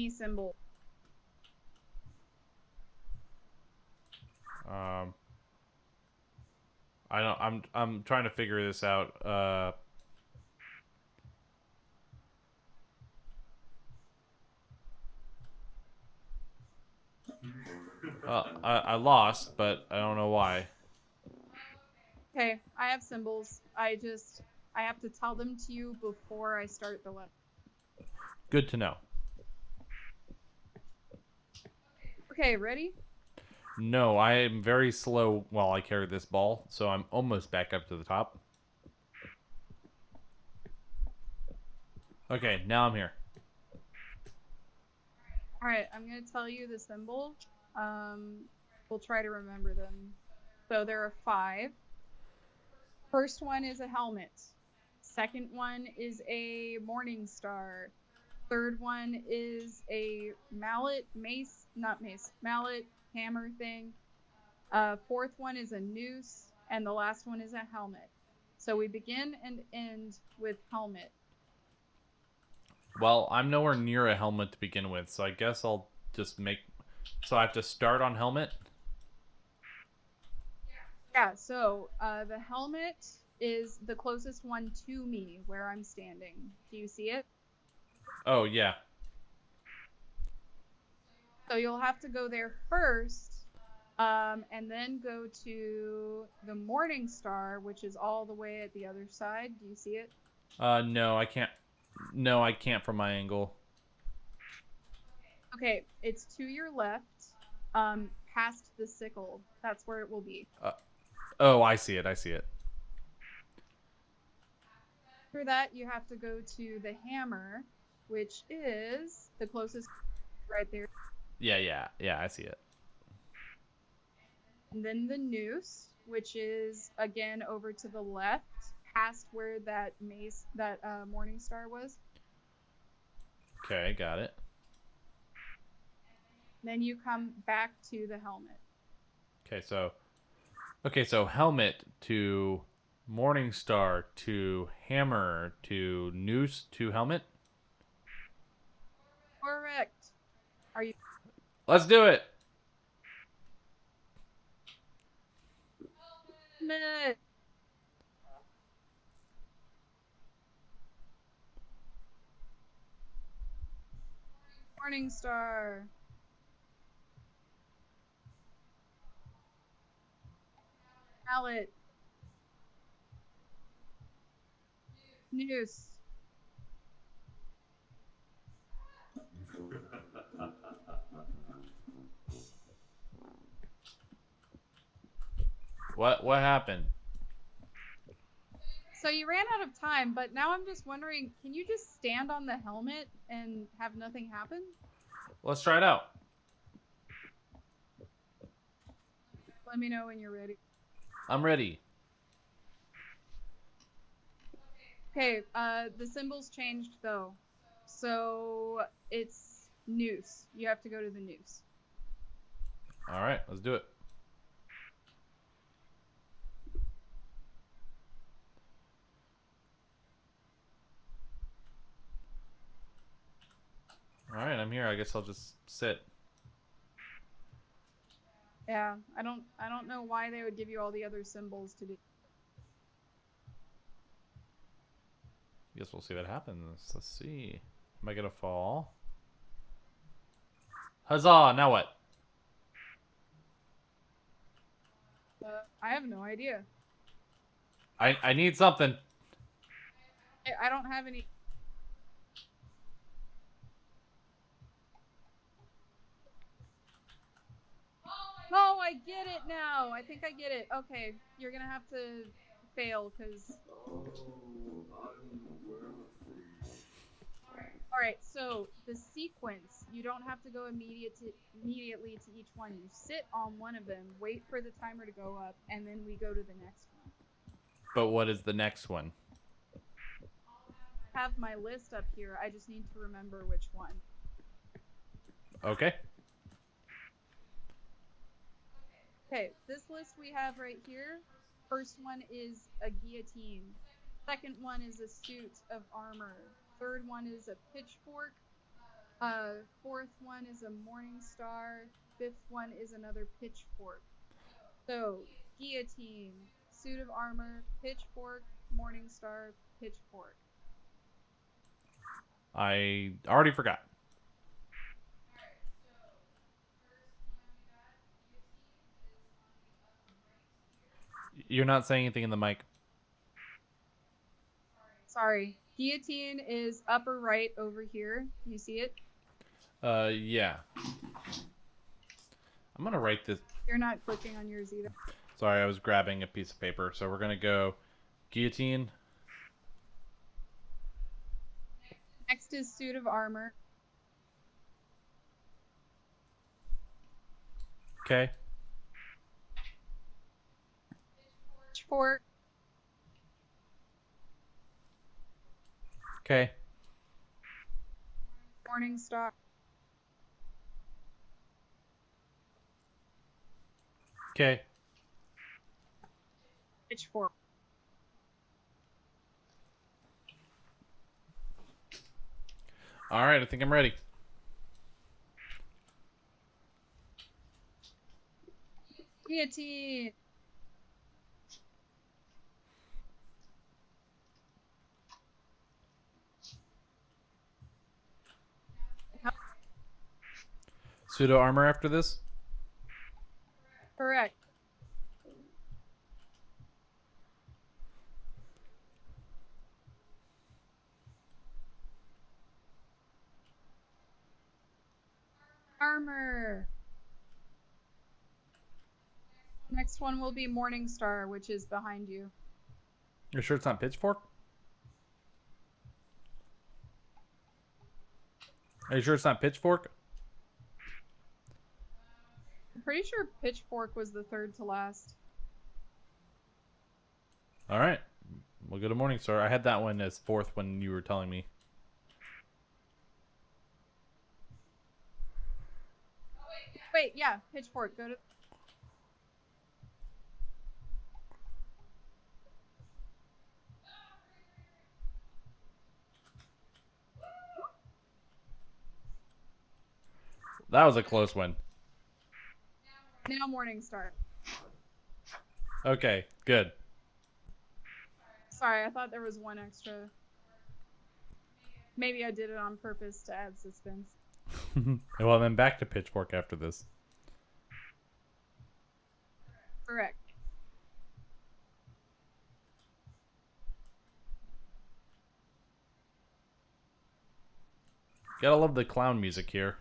symbol. I don't, I'm trying to figure this out. I lost, but I don't know why. Okay, I have symbols. I have to tell them to you before I start the level. Good to know. Okay, ready? No, I am very slow while I carry this ball, so I'm almost back up to the top. Okay, now I'm here. All right, I'm gonna tell you the symbol. We'll try to remember them. So there are 5. First one is a helmet. Second one is a morning star. Third one is a mallet, mace, not mace, mallet, hammer thing. Fourth one is a noose, and the last one is a helmet. So we begin and end with helmet. Well, I'm nowhere near a helmet to begin with, so I guess I'll just make. So I have to start on helmet. Yeah, so the helmet is the closest one to me where I'm standing. Do you see it? Oh yeah. So you'll have to go there first, and then go to the Morning Star, which is all the way at the other side. Do you see it? No, I can't. No, I can't from my angle. Okay, it's to your left, past the sickle. That's where it will be. Oh, I see it. I see it. After that, you have to go to the hammer, which is the closest right there. Yeah. I see it. And then the noose, which is again over to the left, past where that mace, that Morning Star was. Okay, got it. Then you come back to the helmet. Okay, so helmet to Morning Star to hammer to noose to helmet. Correct. Are you? Let's do it. Helmet. Morning Star. Mallet. Noose. What happened? So you ran out of time, but now I'm just wondering, can you just stand on the helmet and have nothing happen? Let's try it out. Let me know when you're ready. I'm ready. Okay, the symbols changed though. So it's noose. You have to go to the noose. All right, let's do it. All right, I'm here. I guess I'll just sit. Yeah, I don't know why they would give you all the other symbols to do. I guess we'll see what happens. Let's see. Am I gonna fall? Huzzah! Now what? I have no idea. I need something. I don't have any. Oh, I get it now. I think I get it. Okay, you're gonna have to fail because. Oh, unworthy. All right, so the sequence, you don't have to go immediately to each one. You sit on one of them, wait for the timer to go up, and then we go to the next one. But what is the next one? I have my list up here. I just need to remember which one. Okay. Okay, this list we have right here. First one is a guillotine. Second one is a suit of armor. Third one is a pitchfork. Fourth one is a morning star. Fifth one is another pitchfork. So guillotine, suit of armor, pitchfork, morning star, pitchfork. I already forgot. You're not saying anything in the mic. Sorry. Guillotine is upper right over here. You see it? Yeah. I'm gonna write this. You're not clicking on yours either. Sorry, I was grabbing a piece of paper. So we're gonna go guillotine. Next is suit of armor. Okay. Pitchfork. Okay. Morning Star. Okay. Pitchfork. All right, I think I'm ready. Guillotine. Pseudo armor after this. Correct. Armor. Next one will be Morning Star, which is behind you. You're sure it's not pitchfork? Are you sure it's not pitchfork? I'm pretty sure Pitchfork was the third to last. All right. We'll go to Morningstar. I had that one as fourth when you were telling me. Wait, yeah, Pitchfork. Go to. That was a close one. Now Morning Star. Okay, good. Sorry, I thought there was one extra. Maybe I did it on purpose to add suspense. Well, then back to pitchfork after this. Correct. Gotta love the clown music here.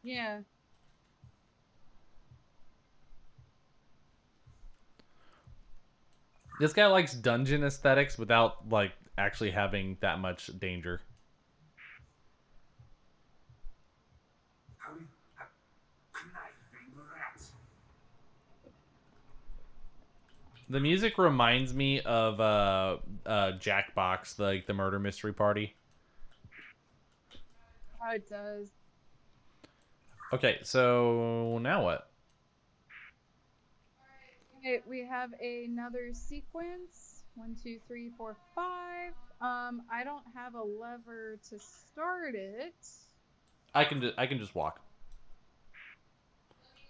Yeah. This guy likes dungeon aesthetics without, like, actually having that much danger. How conniving rat. The music reminds me of Jackbox, like the murder mystery party. Oh, it does. Okay, so now what? Okay, we have another sequence. 1, 2, 3, 4, 5. I don't have a lever to start it. I can just walk.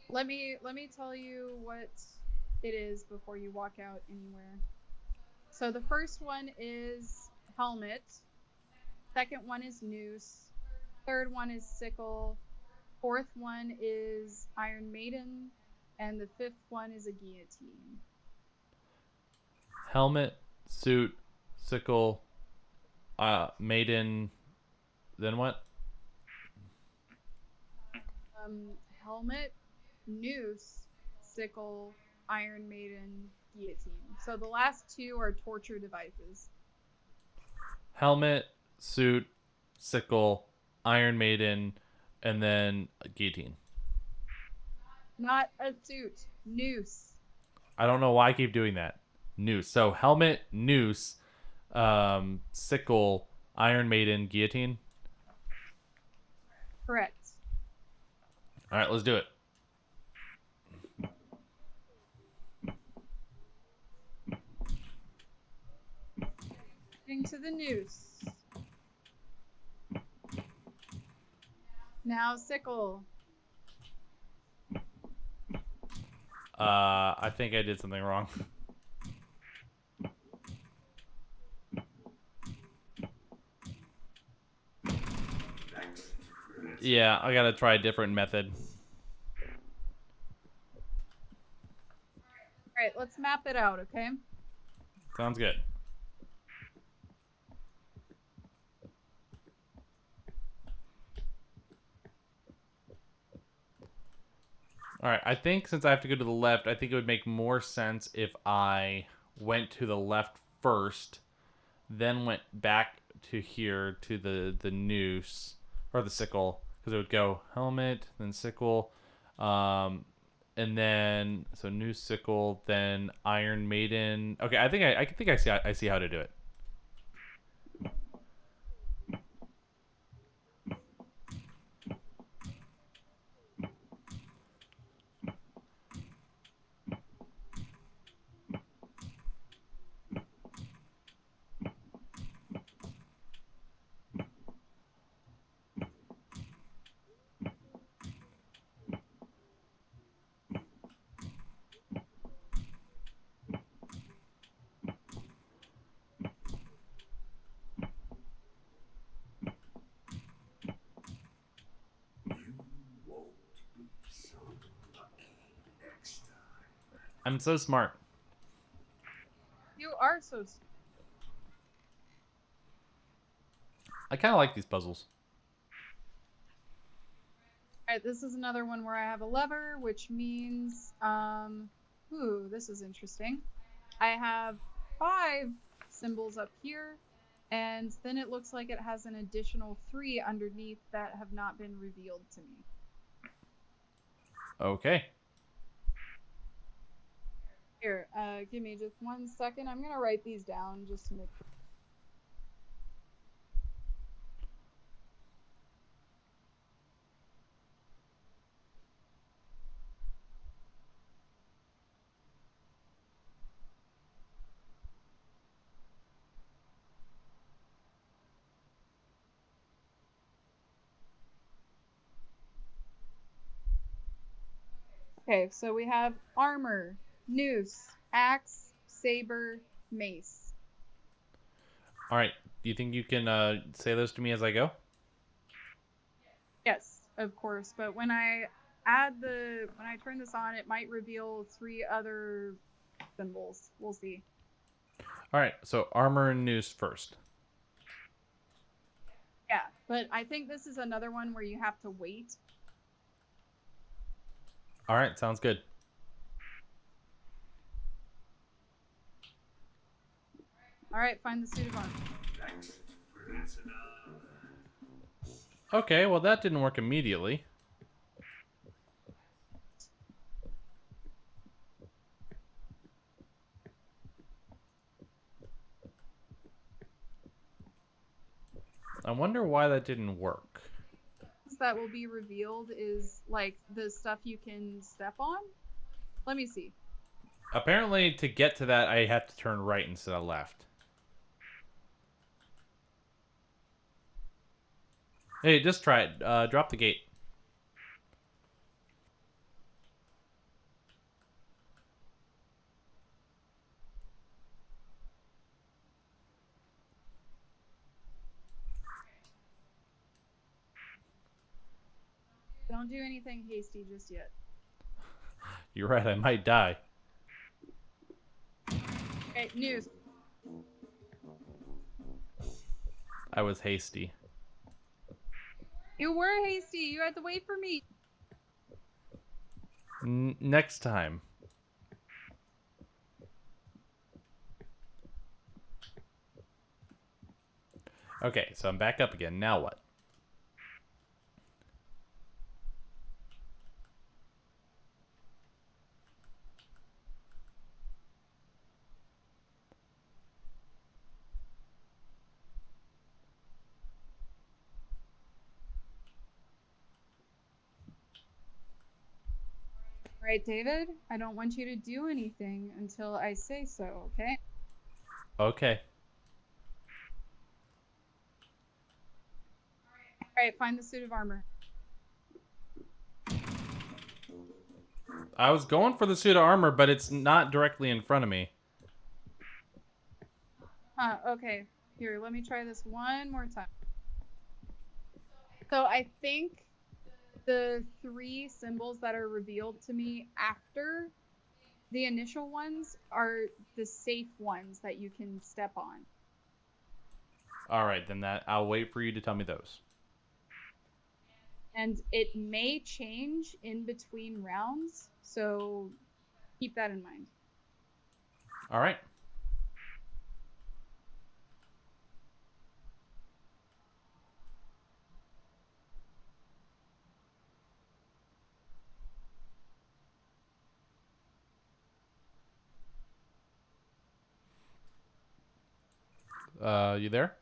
Let me tell you what it is before you walk out anywhere. So the first one is helmet. Second one is noose. Third one is sickle. Fourth one is Iron Maiden. And the fifth one is a guillotine. Helmet, suit, sickle, maiden. Then what? Helmet, noose, sickle, Iron Maiden, guillotine. So the last two are torture devices. Helmet, suit, sickle, Iron Maiden, and then a guillotine. Not a suit. Noose. I don't know why I keep doing that. Noose. So helmet, noose, sickle, Iron Maiden, guillotine. Correct. All right, let's do it. Getting to the noose. Now sickle. I think I did something wrong. Yeah, I gotta try a different method. All right, let's map it out, okay? Sounds good. All right, I think since I have to go to the left, I think it would make more sense if I went to the left first, then went back to here to the noose or the sickle, because it would go helmet, then sickle, and then so noose, sickle, then Iron Maiden. Okay, I think I see how to do it. I'm so smart. You are so. I kind of like these puzzles. All right, this is another one where I have a lever, which means, ooh, this is interesting. I have 5 symbols up here, and then it looks like it has an additional 3 underneath that have not been revealed to me. Okay. Here, give me just 1 second. I'm gonna write these down just to make. Okay, so we have armor, noose, axe, saber, mace. All right. Do you think you can say those to me as I go? Yes, of course. But when I turn this on, it might reveal 3 other symbols. We'll see. All right. So armor and noose first. Yeah, but I think this is another one where you have to wait. All right. Sounds good. All right, find the suit of armor. Prisoner. Okay. Well, that didn't work immediately. I wonder why that didn't work. That will be revealed is like the stuff you can step on. Let me see. Apparently, to get to that, I have to turn right instead of left. Hey, just try it. Drop the gate. Don't do anything hasty just yet. You're right. I might die. Okay, news. I was hasty. You were hasty. You had to wait for me. Next time. Okay, so I'm back up again. Now what? All right, David. I don't want you to do anything until I say so. Okay. Okay. All right, find the suit of armor. I was going for the suit of armor, but it's not directly in front of me. Okay. Here, let me try this one more time. So I think the 3 symbols that are revealed to me after the initial ones are the safe ones that you can step on. All right, then I'll wait for you to tell me those. And it may change in between rounds, so keep that in mind. All right. You there?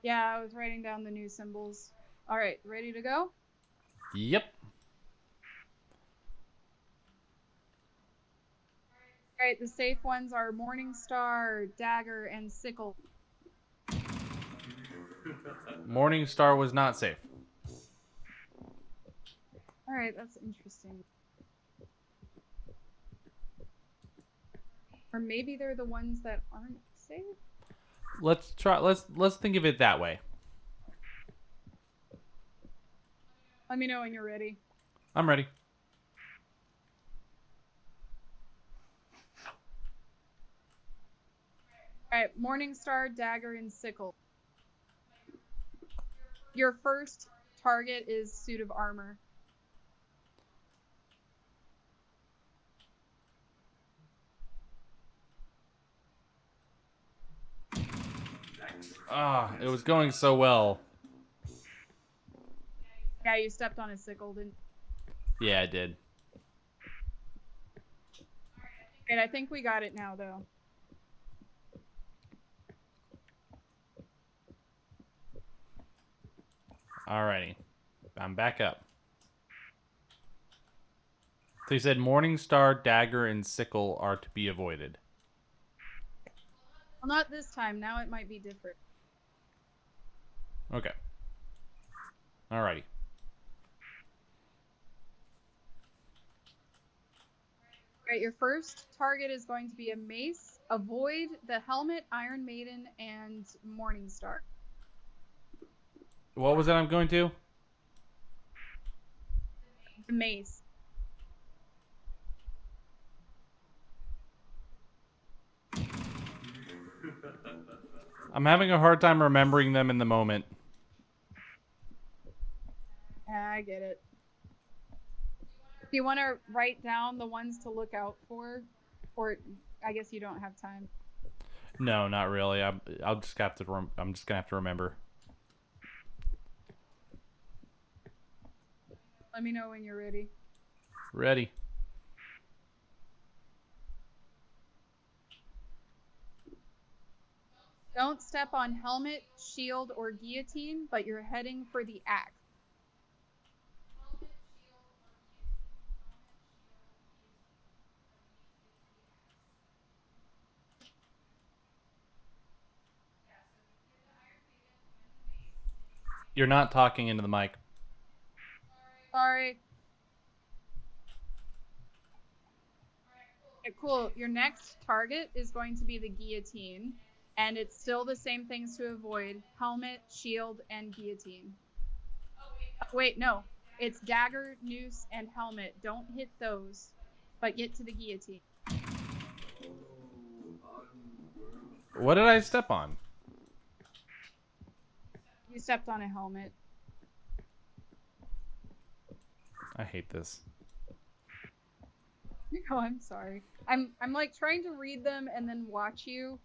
Yeah, I was writing down the new symbols. All right, ready to go? Yep. All right, the safe ones are Morning Star, Dagger, and Sickle. Morning Star was not safe. All right, that's interesting. Or maybe they're the ones that aren't safe? Let's try. Let's think of it that way. Let me know when you're ready. I'm ready. All right, Morningstar, dagger, and sickle. Your first target is suit of armor. Ah, it was going so well. Yeah, you stepped on a sickle, didn't? Yeah, I did. And I think we got it now, though. Alrighty. I'm back up. So you said Morningstar, dagger, and sickle are to be avoided. Well, not this time. Now it might be different. Okay. Alrighty. All right, your first target is going to be a mace. Avoid the helmet, Iron Maiden, and Morningstar. What was it I'm going to? The mace. I'm having a hard time remembering them in the moment. Yeah, I get it. Do you want to write down the ones to look out for? Or I guess you don't have time. No, not really. I'll just have to. I'm just gonna have to remember. Let me know when you're ready. Ready. Don't step on helmet, shield, or guillotine, but you're heading for the axe. You're not talking into the mic. Sorry. Okay, cool. Your next target is going to be the guillotine, and it's still the same things to avoid: helmet, shield, and guillotine. Wait, no. It's dagger, noose, and helmet. Don't hit those, but get to the guillotine. What did I step on? You stepped on a helmet. I hate this. Oh, I'm sorry. I'm like trying to read them and then watch you,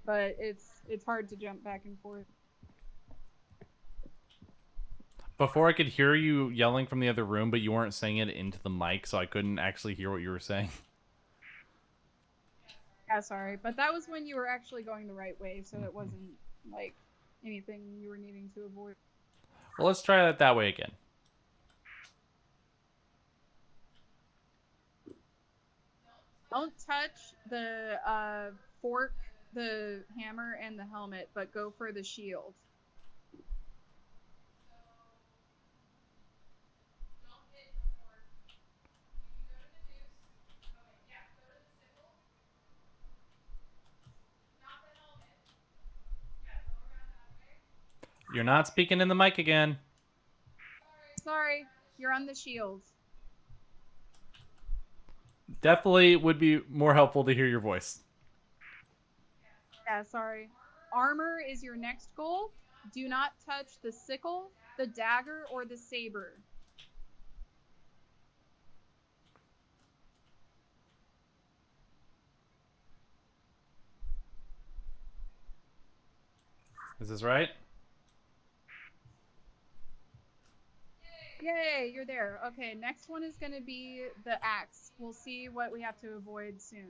but it's hard to jump back and forth. Before I could hear you yelling from the other room, but you weren't saying it into the mic, so I couldn't actually hear what you were saying. Yeah, sorry. But that was when you were actually going the right way, so it wasn't like anything you were needing to avoid. Well, let's try it that way again. Don't touch the fork, the hammer, and the helmet, but go for the shield. You're not speaking in the mic again. Sorry, you're on the shield. Definitely would be more helpful to hear your voice. Yeah, sorry. Armor is your next goal. Do not touch the sickle, the dagger, or the saber. Is this right? Yay, you're there. Okay, next one is going to be the axe. We'll see what we have to avoid soon.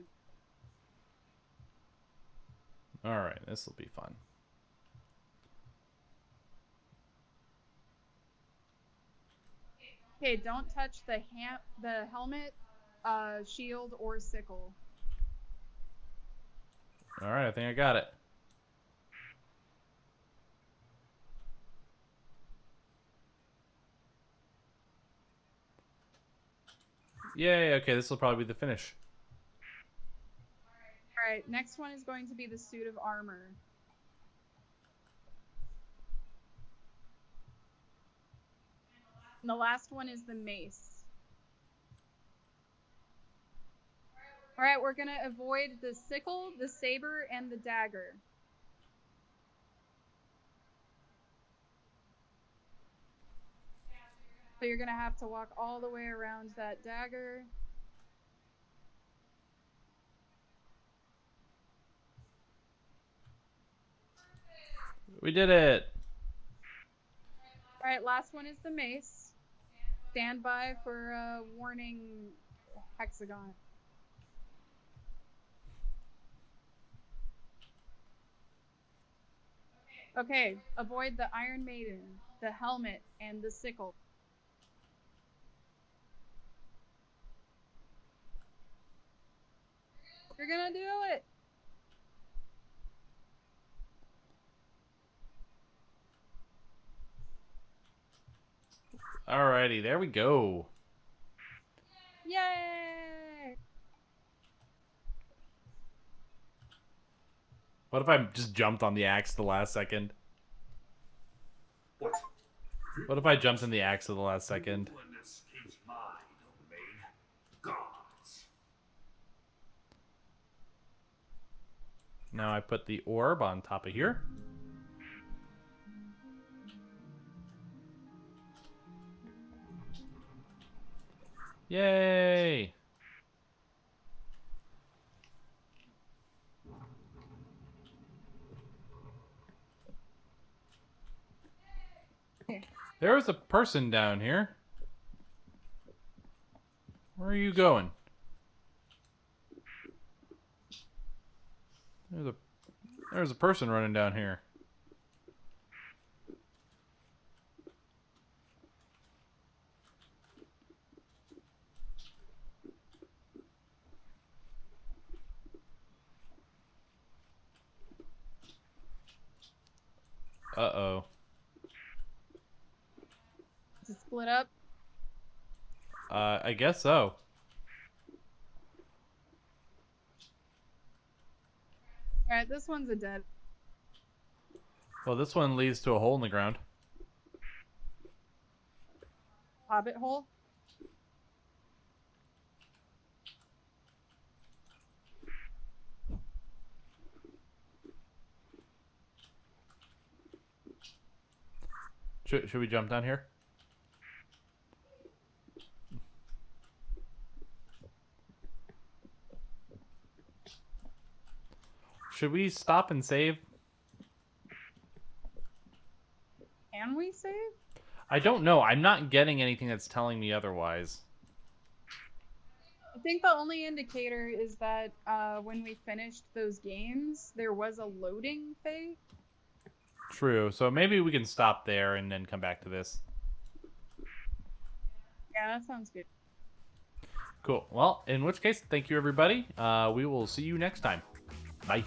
Alright, this will be fun. Okay, don't touch the helmet, shield, or sickle. Alright, I think I got it. Yay, okay, this will probably be the finish. All right, next one is going to be the suit of armor. And the last one is the mace. All right, we're going to avoid the sickle, the saber, and the dagger. So you're gonna have to walk all the way around that dagger. We did it. All right, last one is the mace. Stand by for a warning hexagon. Okay, avoid the Iron Maiden, the helmet, and the sickle. You're gonna do it! Alrighty, there we go. Yay! What if I just jumped on the axe the last second? What? What if I jumped in the axe at the last second? No one escapes my domain. Gods. Now I put the orb on top of here. Yay! There was a person down here. Where are you going? There's a person running down here. Uh-oh. To split up. I guess so. Alright, this one's a dead. Well, this one leads to a hole in the ground. Hobbit hole. Should we jump down here? Should we stop and save? Can we save? I don't know. I'm not getting anything that's telling me otherwise. I think the only indicator is that when we finished those games, there was a loading phase. True. So maybe we can stop there and then come back to this. Yeah, that sounds good. Cool. Well, in which case, thank you, everybody. We will see you next time. Bye.